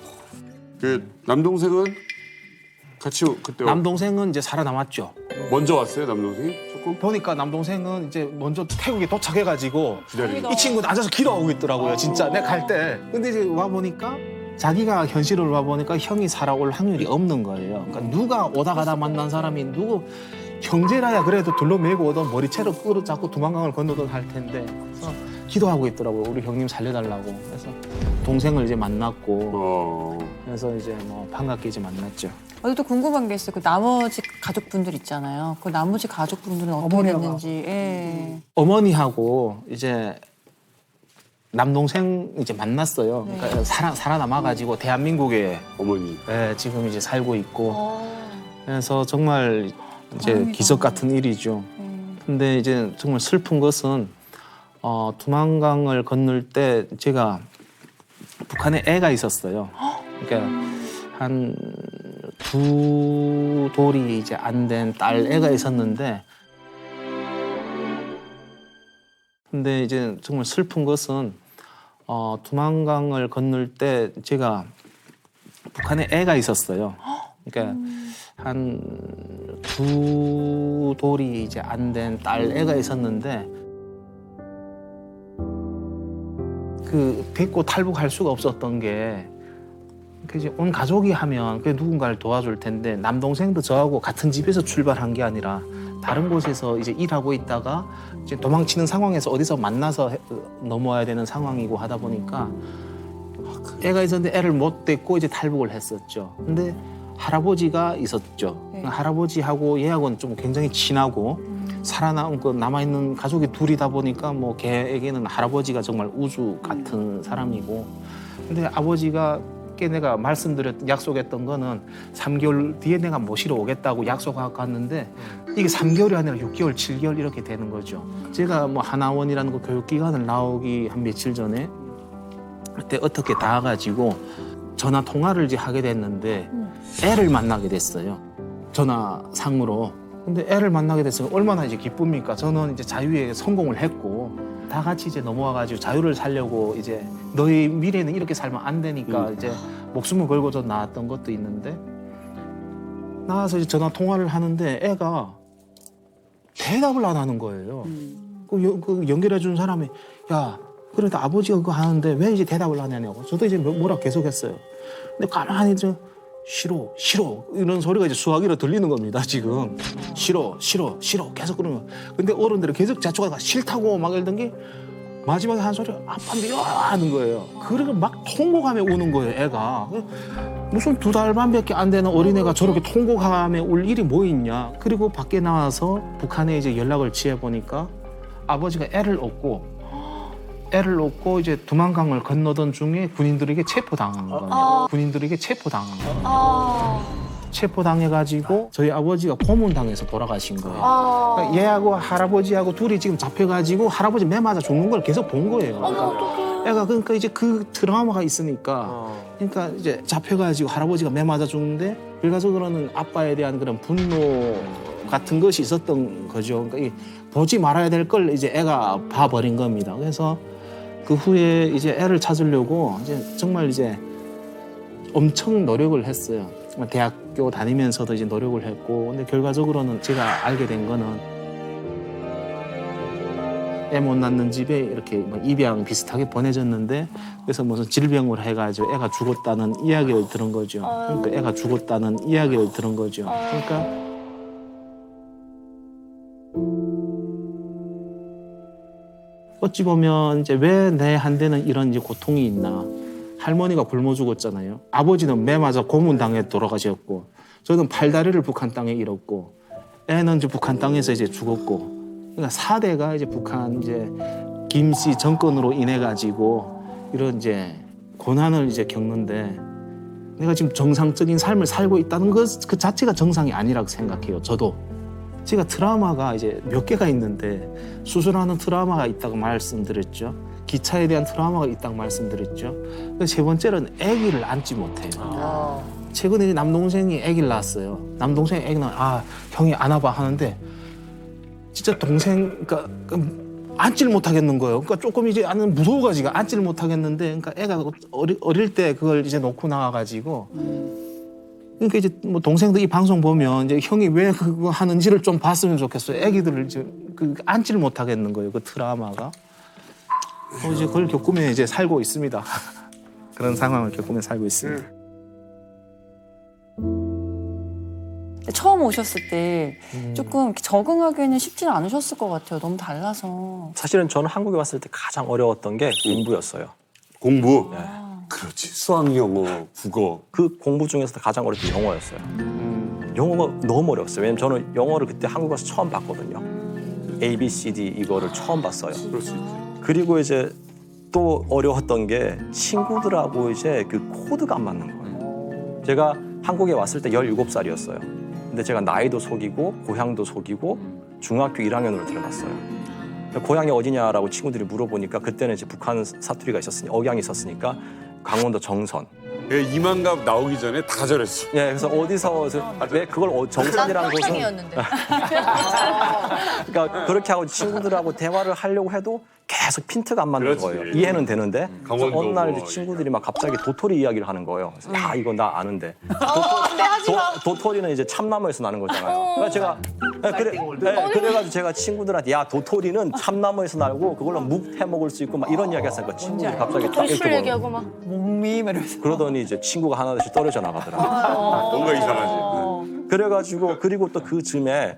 그 남동생은 같이 그때 남동생은 이제 살아남았죠. 먼저 왔어요, 남동생이? 조금? 보니까 남동생은 이제 먼저 태국에 도착해가지고 기다리고. 이 친구는 앉아서 기도하고 있더라고요. 진짜 내가 갈 때. 근데 이제 와 보니까 자기가 현실을 와 보니까 형이 살아올 확률이 없는 거예요. 그러니까 누가 오다 가다 만난 사람이 누구 형제라야 그래도 둘러매고 오던 머리채로 끌어잡고 두만강을 건너던 할 텐데 그래서 기도하고 있더라고요. 우리 형님 살려달라고. 그래서 동생을 이제 만났고 그래서 이제 뭐 반갑게 이제 만났죠. 또 궁금한 게 있어요. 그 나머지 가족분들 있잖아요. 그 나머지 가족분들은 어떻게 됐는지. 예. 어머니하고 이제 남동생 이제 만났어요. 그러니까 살아남아가지고 대한민국에 어머니. 네, 지금 이제 살고 있고. 그래서 정말 이제 기적 같은 일이죠. 근데 이제 정말 슬픈 것은 두만강을 건널 때 제가 북한에 애가 있었어요. 그러니까 한 두 돌이 이제 안 된 딸 애가 있었는데 근데 이제 정말 슬픈 것은 두만강을 건널 때 제가 북한에 애가 있었어요. 그러니까 한 두 돌이 이제 안 된 딸 애가 있었는데 그 데리고 탈북할 수가 없었던 게 이제 온 가족이 하면 그 누군가를 도와줄 텐데 남동생도 저하고 같은 집에서 출발한 게 아니라 다른 곳에서 이제 일하고 있다가 이제 도망치는 상황에서 어디서 만나서 넘어와야 되는 상황이고 하다 보니까 애가 있었는데 애를 못 데리고 이제 탈북을 했었죠. 근데 할아버지가 있었죠. 할아버지하고 얘하고는 좀 굉장히 친하고 살아남고 남아있는 가족이 둘이다 보니까 뭐 걔에게는 할아버지가 정말 우주 같은 사람이고 근데 아버지가 내가 약속했던 거는 3개월 뒤에 내가 모시러 오겠다고 약속하고 갔는데 이게 3개월이 아니라 6개월, 7개월 이렇게 되는 거죠. 제가 뭐 하나원이라는 그 교육기관을 나오기 한 며칠 전에 그때 어떻게 닿아가지고 전화 통화를 이제 하게 됐는데 애를 만나게 됐어요. 전화상으로. 근데 애를 만나게 됐으면 얼마나 이제 기쁩니까? 저는 이제 자유에 성공을 했고 다 같이 이제 넘어와가지고 자유를 살려고 이제 너희 미래는 이렇게 살면 안 되니까 이제 목숨을 걸고 저 나왔던 것도 있는데 나와서 이제 전화 통화를 하는데 애가 대답을 안 하는 거예요. 그 연결해 준 사람이 야 그래도 아버지가 그거 하는데 왜 이제 대답을 안 하냐고. 저도 이제 뭐라 계속했어요. 근데 가만히 좀 싫어 이런 소리가 이제 수화기로 들리는 겁니다. 지금 싫어 계속 그러는 거예요. 근데 어른들은 계속 자초가 싫다고 막 이러던 게 마지막에 한 소리 아빠 미워 하는 거예요. 그러고 막 통곡하며 우는 거예요. 애가 무슨 2달 반밖에 안 되는 어린애가 저렇게 통곡하며 울 일이 뭐 있냐. 그리고 밖에 나와서 북한에 이제 연락을 취해 보니까 아버지가 애를 얻고 이제 두만강을 건너던 중에 군인들에게 체포당한 거예요. 체포당해가지고 저희 아버지가 고문당해서 돌아가신 거예요. 그러니까 얘하고 할아버지하고 둘이 지금 잡혀가지고 할아버지 매 맞아 죽는 걸 계속 본 거예요. 그러니까 이제 그 트라우마가 있으니까 그러니까 이제 잡혀가지고 할아버지가 매 맞아 죽는데 결과적으로는 아빠에 대한 그런 분노 같은 것이 있었던 거죠. 그러니까 보지 말아야 될 걸 이제 애가 봐버린 겁니다. 그래서 그 후에 이제 애를 찾으려고 이제 정말 이제 엄청 노력을 했어요. 대학교 다니면서도 이제 노력을 했고, 근데 결과적으로는 제가 알게 된 거는 애 못 낳는 집에 이렇게 입양 비슷하게 보내졌는데, 그래서 무슨 질병을 해가지고 애가 죽었다는 이야기를 들은 거죠. 그러니까 애가 죽었다는 이야기를 들은 거죠. 그러니까 어찌 보면 이제 왜 내 한테는 이런 이제 고통이 있나. 할머니가 굶어 죽었잖아요. 아버지는 매 맞아 고문당해 돌아가셨고, 저는 팔다리를 북한 땅에 잃었고, 애는 이제 북한 땅에서 이제 죽었고, 그러니까 4대가 이제 북한 이제 김씨 정권으로 인해 가지고 이런 이제 고난을 이제 겪는데, 내가 지금 정상적인 삶을 살고 있다는 것 그 자체가 정상이 아니라고 생각해요. 저도 제가 트라우마가 이제 몇 개가 있는데 수술하는 트라우마가 있다고 말씀드렸죠. 기차에 대한 트라우마가 있다고 말씀드렸죠. 세 번째는 아기를 안지 못해요. 최근에 남동생이 아기를 낳았어요. 남동생이 아기 낳아 형이 안아봐 하는데 진짜 동생 그러니까 앉지를 못하겠는 거예요. 그러니까 조금 이제 나는 무서워가지고 앉지를 못하겠는데 그러니까 애가 어릴 때 그걸 이제 놓고 나와가지고 그러니까 이제 뭐 동생도 이 방송 보면 이제 형이 왜 그거 하는지를 좀 봤으면 좋겠어요. 애기들을 이제 그 앉지를 못하겠는 거예요. 그 트라우마가. 이제 그걸 겪으면 이제 살고 있습니다. 그런 상황을 겪으면 살고 있습니다. 처음 오셨을 때 조금 적응하기는 쉽지는 않으셨을 것 같아요. 너무 달라서. 사실은 저는 한국에 왔을 때 가장 어려웠던 게 공부였어요. 공부? 네. 그렇지. 수학, 영어, 국어. 그 공부 중에서도 가장 어려웠던 게 영어였어요. 영어가 너무 어려웠어요. 왜냐면 저는 영어를 그때 한국 와서 처음 봤거든요. A, B, C, D 이거를 처음 봤어요. 그럴 수 있지. 그리고 이제 또 어려웠던 게 친구들하고 이제 그 코드가 안 맞는 거예요. 제가 한국에 왔을 때 17살이었어요. 근데 제가 나이도 속이고 고향도 속이고 중학교 1학년으로 들어갔어요. 고향이 어디냐라고 친구들이 물어보니까 그때는 이제 북한 사투리가 있었으니 억양이 있었으니까 강원도 정선. 예, 이만갑 나오기 전에 다 저랬어. 예, 그래서 어디서 왜 그걸 정선이라는 곳은 그러니까 그렇게 하고 친구들하고 대화를 하려고 해도 계속 핀트가 안 맞는 그렇지. 거예요. 이해는 되는데 그래서 어느 날 이제 뭐. 친구들이 막 갑자기 도토리 이야기를 하는 거예요. 그래서 야 이거 나 아는데 도토리는 이제 참나무에서 나는 거잖아요. 그래서 제가 그래가지고 제가 친구들한테 야 도토리는 참나무에서 나고 그걸로 묵 해 먹을 수 있고 막 이런 이야기 했으니까 친구들이 갑자기 딱 이렇게 보는 얘기하고 막 몸이 이러면서. 그러더니 이제 친구가 하나둘씩 떨어져 나가더라고요. 뭔가 이상하지. 그래가지고 그리고 또 그 즈음에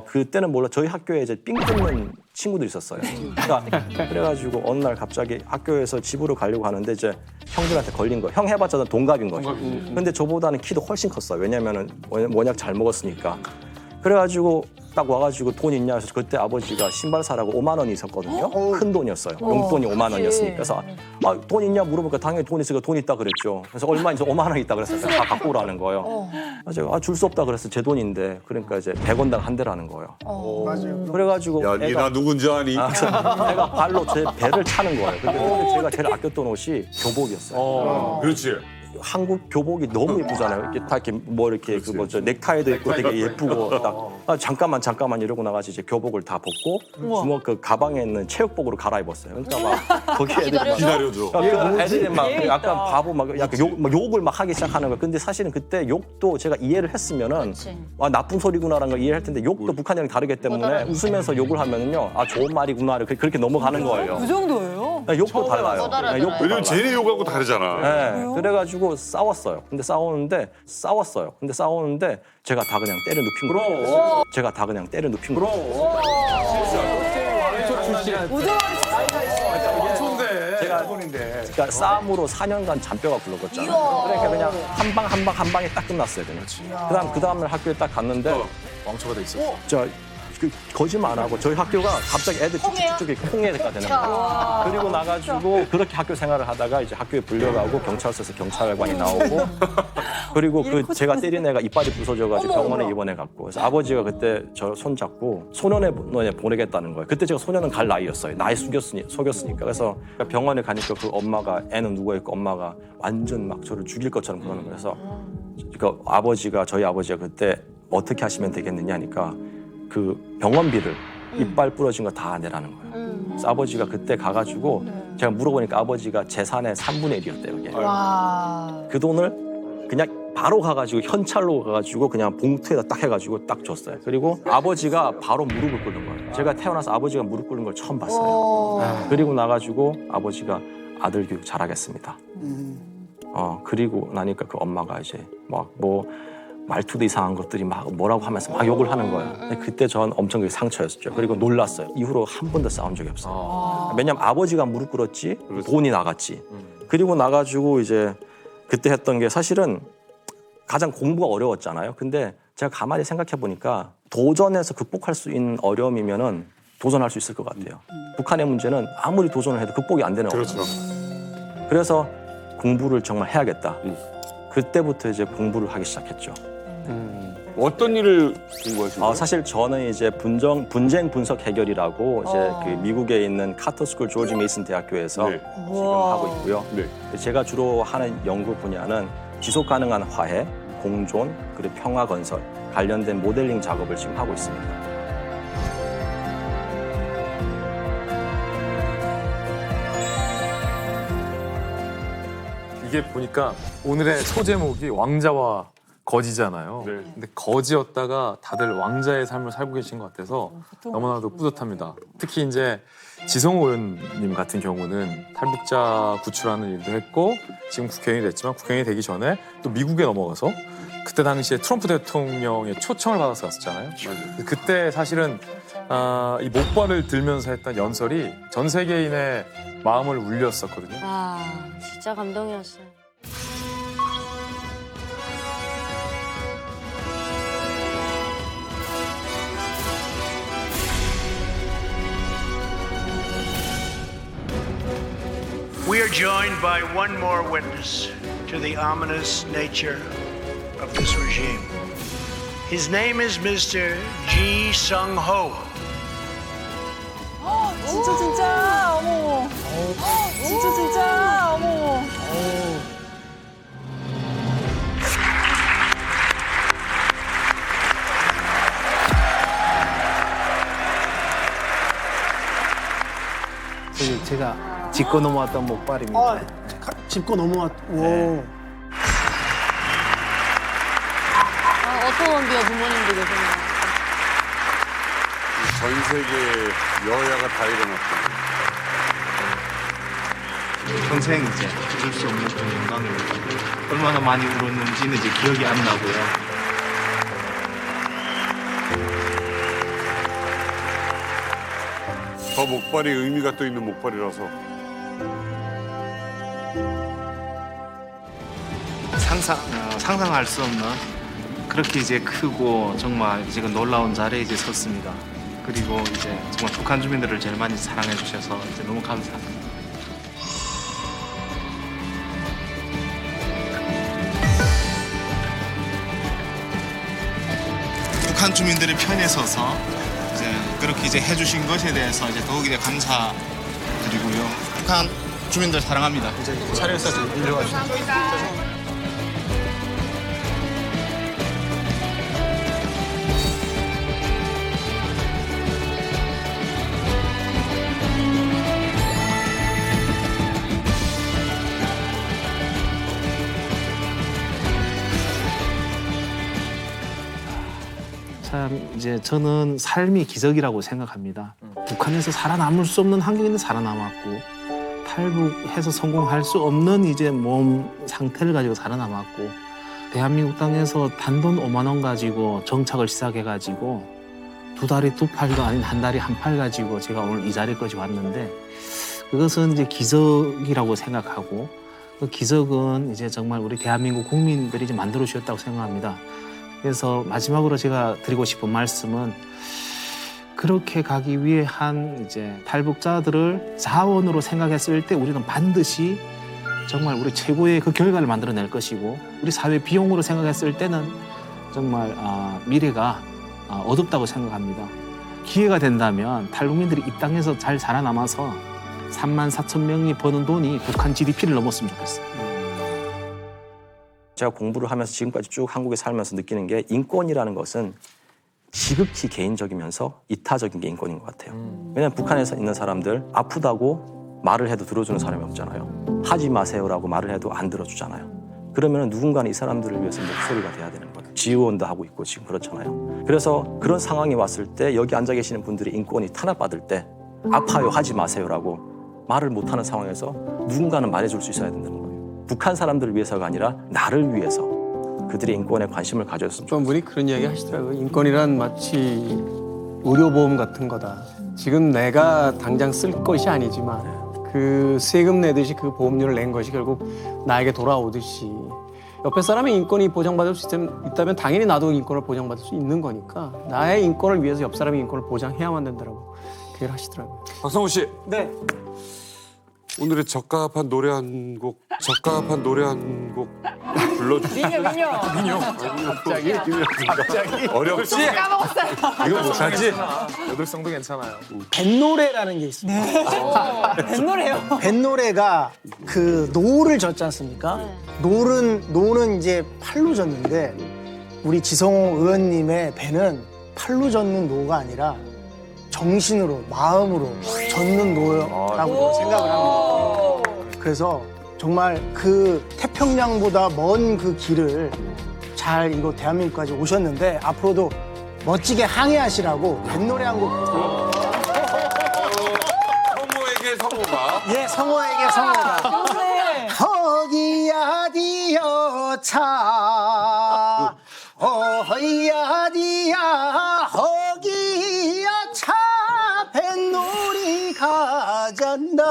그때는 몰라 저희 학교에 이제 삥 뜯는 친구들이 있었어요. 그러니까 그래가지고 어느 날 갑자기 학교에서 집으로 가려고 하는데 이제 형들한테 걸린 거예요. 형 해봤자 동갑인 거죠. 근데 저보다는 키도 훨씬 컸어요. 왜냐면은 워낙 잘 먹었으니까. 그래가지고 딱 와가지고 돈 있냐 해서 그때 아버지가 신발 사라고 5만 원이 있었거든요. 큰 돈이었어요. 용돈이 5만 원이었으니까. 그래서 돈 있냐 물어보니까 당연히 돈 있으니까 돈 있다 그랬죠. 그래서 얼마인지 5만 원 있다 그랬어요. 다 갖고 오라는 거예요. 제가 줄 수 없다 그래서 제 돈인데 그러니까 이제 100원당 한 대라는 거예요. 맞아요. 그래가지고 야, 니 나 누군지 아니? 제가 발로 제 배를 차는 거예요. 근데 제가 제일 아꼈던 옷이 교복이었어요. 그렇지. 한국 교복이 너무 예쁘잖아요. 이렇게 다 이렇게 뭐 이렇게 그 뭐죠 넥타이도 있고 되게 예쁘고 딱 잠깐만 이러고 나가서 이제 교복을 다 벗고 주먹 그 가방에 있는 체육복으로 갈아입었어요. 그러니까 막 거기 애들이 막 기다려줘. 그 애들이 막 약간 바보 막 약간 욕을 막 하기 시작하는 거예요. 근데 사실은 그때 욕도 제가 이해를 했으면은 나쁜 소리구나라는 걸 이해할 텐데 욕도 북한이랑 다르기 때문에 웃으면서 욕을 하면은요 좋은 말이구나를 그렇게 넘어가는 거예요. 그 정도예요? 네, 욕도 달라요. 네, 욕도 왜냐면 달라요. 쟤네 욕하고 다르잖아. 네, 그래가지고 싸웠어요. 근데 싸웠는데 제가 다 그냥 때려 눕힌 거예요. 제가 다 그냥 때려 눕힌 거예요. 제가 그러니까 싸움으로 4년간 잔뼈가 굴러갔잖아요. 그러니까 그냥 한 방에 딱 끝났어요. 그냥. 그 다음날 학교에 딱 갔는데 왕초가 돼 있었어. 그 거짓말 안 하고 저희 학교가 갑자기 애들 쭉쭉쭉 홍해가 되는 거예요. 그리고 나가지고 그렇게 학교 생활을 하다가 이제 학교에 불려가고 경찰서에서 경찰관이 나오고 그리고 그 제가 때린 애가 이빨이 부서져가지고 병원에 입원해갔고 그래서 아버지가 그때 저 손잡고 소년원에 보내겠다는 거예요. 그때 제가 소년원 갈 나이였어요. 나이 속였으니까. 그래서 병원에 가니까 그 엄마가 애는 누워있고 엄마가 완전 막 저를 죽일 것처럼 그러는 거예요. 그래서 저희 아버지가 그때 어떻게 하시면 되겠느냐 하니까 그 병원비를 이빨 부러진 거 다 내라는 거예요. 그래서 아버지가 그때 가가지고 제가 물어보니까 아버지가 재산의 3분의 1이었대요. 이게. 그 돈을 그냥 바로 가가지고 현찰로 가가지고 그냥 봉투에다 딱 해가지고 딱 줬어요. 그리고 아버지가 바로 무릎을 꿇는 거예요. 제가 태어나서 아버지가 무릎 꿇는 걸 처음 봤어요. 그리고 나가지고 아버지가 아들 교육 잘하겠습니다. 그리고 나니까 그 엄마가 이제 말투도 이상한 것들이 막 뭐라고 하면서 막 욕을 하는 거예요. 근데 그때 전 엄청 상처였죠. 그리고 놀랐어요. 이후로 한 번도 싸운 적이 없어요. 왜냐면 아버지가 무릎 꿇었지 돈이 나갔지. 그리고 나가지고 이제 그때 했던 게 사실은 가장 공부가 어려웠잖아요. 근데 제가 가만히 생각해 보니까 도전해서 극복할 수 있는 어려움이면은 도전할 수 있을 것 같아요. 북한의 문제는 아무리 도전을 해도 극복이 안 되는 그렇죠. 어려움이에요. 그래서 공부를 정말 해야겠다. 그때부터 이제 공부를 하기 시작했죠. 어떤 일을 공부하신 거예요? 사실 저는 이제 분쟁 분석 해결이라고 이제 그 미국에 있는 카터 스쿨 조지 메이슨 대학교에서 네. 지금 하고 있고요. 네. 제가 주로 하는 연구 분야는 지속 가능한 화해, 공존, 그리고 평화 건설 관련된 모델링 작업을 지금 하고 있습니다. 이게 보니까 오늘의 소제목이 왕자와 거지잖아요. 근데 거지였다가 다들 왕자의 삶을 살고 계신 것 같아서 너무나도 뿌듯합니다. 특히 이제 지성호 의원님 같은 경우는 탈북자 구출하는 일도 했고 지금 국회의원이 됐지만 국회의원이 되기 전에 또 미국에 넘어가서 그때 당시에 트럼프 대통령의 초청을 받아서 갔었잖아요. 그때 사실은 이 목발을 들면서 했던 연설이 전 세계인의 마음을 울렸었거든요. 아, 진짜 감동이었어요. We are joined by one more witness to the ominous nature of this regime. His name is Mr. Ji Sung-ho. 진짜 어머. 진짜 어머. 제가 짚고 넘어왔던 목발입니다. 짚고 넘어왔. 네. 어떤 비어 부모님도 계세요. 전 세계 여야가 다 일어났다. 평생 이제 잊을 수 없는 그런 영광입니다. 얼마나 많이 울었는지는 이제 기억이 안 나고요. 저 목발이 의미가 또 있는 목발이라서. 상상할 수 없는 그렇게 이제 크고 정말 이제 그 놀라운 자리에 이제 섰습니다. 그리고 이제 정말 북한 주민들을 제일 많이 사랑해 주셔서 이제 너무 감사합니다. 북한 주민들의 편에 서서 이제 그렇게 이제 해주신 것에 대해서 이제 더욱 이제 감사드리고요. 북한 주민들 사랑합니다. 이제 차례에서 일려가지고. 참 이제 저는 삶이 기적이라고 생각합니다. 북한에서 살아남을 수 없는 환경인데 살아남았고 탈북해서 성공할 수 없는 이제 몸 상태를 가지고 살아남았고 대한민국 땅에서 단돈 5만 원 가지고 정착을 시작해가지고 두 다리 두 팔도 아닌 한 다리 한 팔 가지고 제가 오늘 이 자리까지 왔는데 그것은 이제 기적이라고 생각하고 그 기적은 이제 정말 우리 대한민국 국민들이 이제 만들어 주셨다고 생각합니다. 그래서 마지막으로 제가 드리고 싶은 말씀은 그렇게 가기 위해 한 이제 탈북자들을 자원으로 생각했을 때 우리는 반드시 정말 우리 최고의 그 결과를 만들어낼 것이고 우리 사회 비용으로 생각했을 때는 정말 미래가 어둡다고 생각합니다. 기회가 된다면 탈북민들이 이 땅에서 잘 살아남아서 34,000명이 버는 돈이 북한 GDP를 넘었으면 좋겠어요. 제가 공부를 하면서 지금까지 쭉 한국에 살면서 느끼는 게 인권이라는 것은 지극히 개인적이면서 이타적인 게 인권인 것 같아요. 왜냐하면 북한에서 있는 사람들 아프다고 말을 해도 들어주는 사람이 없잖아요. 하지 마세요라고 말을 해도 안 들어주잖아요. 그러면 누군가는 이 사람들을 위해서 목소리가 돼야 되는 거예요. 지원도 하고 있고 지금 그렇잖아요. 그래서 그런 상황이 왔을 때 여기 앉아 계시는 분들이 인권이 탄압받을 때 아파요 하지 마세요라고 말을 못하는 상황에서 누군가는 말해줄 수 있어야 된다는 거예요. 북한 사람들을 위해서가 아니라 나를 위해서 그들의 인권에 관심을 가져줬으면 좋겠어요. 어떤 분이 그런 이야기 하시더라고요. 인권이란 마치 의료보험 같은 거다. 지금 내가 당장 쓸 것이 아니지만 그 세금 내듯이 그 보험료를 낸 것이 결국 나에게 돌아오듯이 옆에 사람의 인권이 보장받을 수 있다면 당연히 나도 인권을 보장받을 수 있는 거니까 나의 인권을 위해서 옆 사람의 인권을 보장해야만 된다라고 그 얘기를 하시더라고요. 박성호 씨. 네. 오늘의 적합한 노래 한 곡 불러주세요. 민요. 갑자기? 어렵지? 까먹었어요. 이거 못 찾지? 여덟성도 괜찮아요. 뱃노래라는 게 있습니다. 뱃노래요. 뱃노래가 그 노를 젓지 않습니까? 노는 이제 팔로 젓는데 우리 지성호 의원님의 배는 팔로 젓는 노가 아니라 정신으로 마음으로 젓는 노라고 생각을 합니다. 그래서 정말 그 태평양보다 먼 그 길을 잘 이거 대한민국까지 오셨는데 앞으로도 멋지게 항해하시라고 뱃노래 한 곡 성호에게 성호가. 예, 성호에게 성호가. 허기야 디어 차 어이야 디야 허기야 차 뱃놀이 가잔다.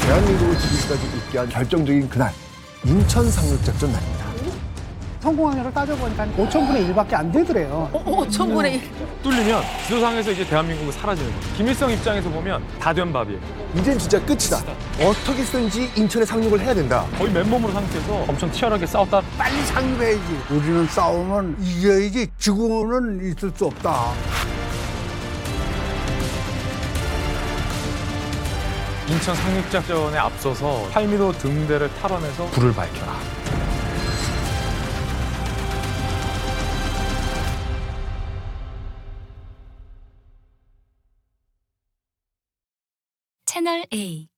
대한민국을 지금까지 있게 한 결정적인 그날, 인천 상륙작전 날입니다. 성공 확률을 따져보니까 5,000분의 1밖에 안 되더래요. 5,000분의 1. 뚫리면 지도상에서 이제 대한민국은 사라지는 거예요. 김일성 입장에서 보면 다 된 밥이에요. 이젠 진짜 끝이다. 어떻게 쓰든지 인천에 상륙을 해야 된다. 거의 맨몸으로 상태에서 엄청 치열하게 싸웠다. 빨리 상륙해야지. 우리는 싸우면 이겨야지. 지고는 있을 수 없다. 인천 상륙작전에 앞서서 팔미도 등대를 탈환해서 불을 밝혀라. 채널 A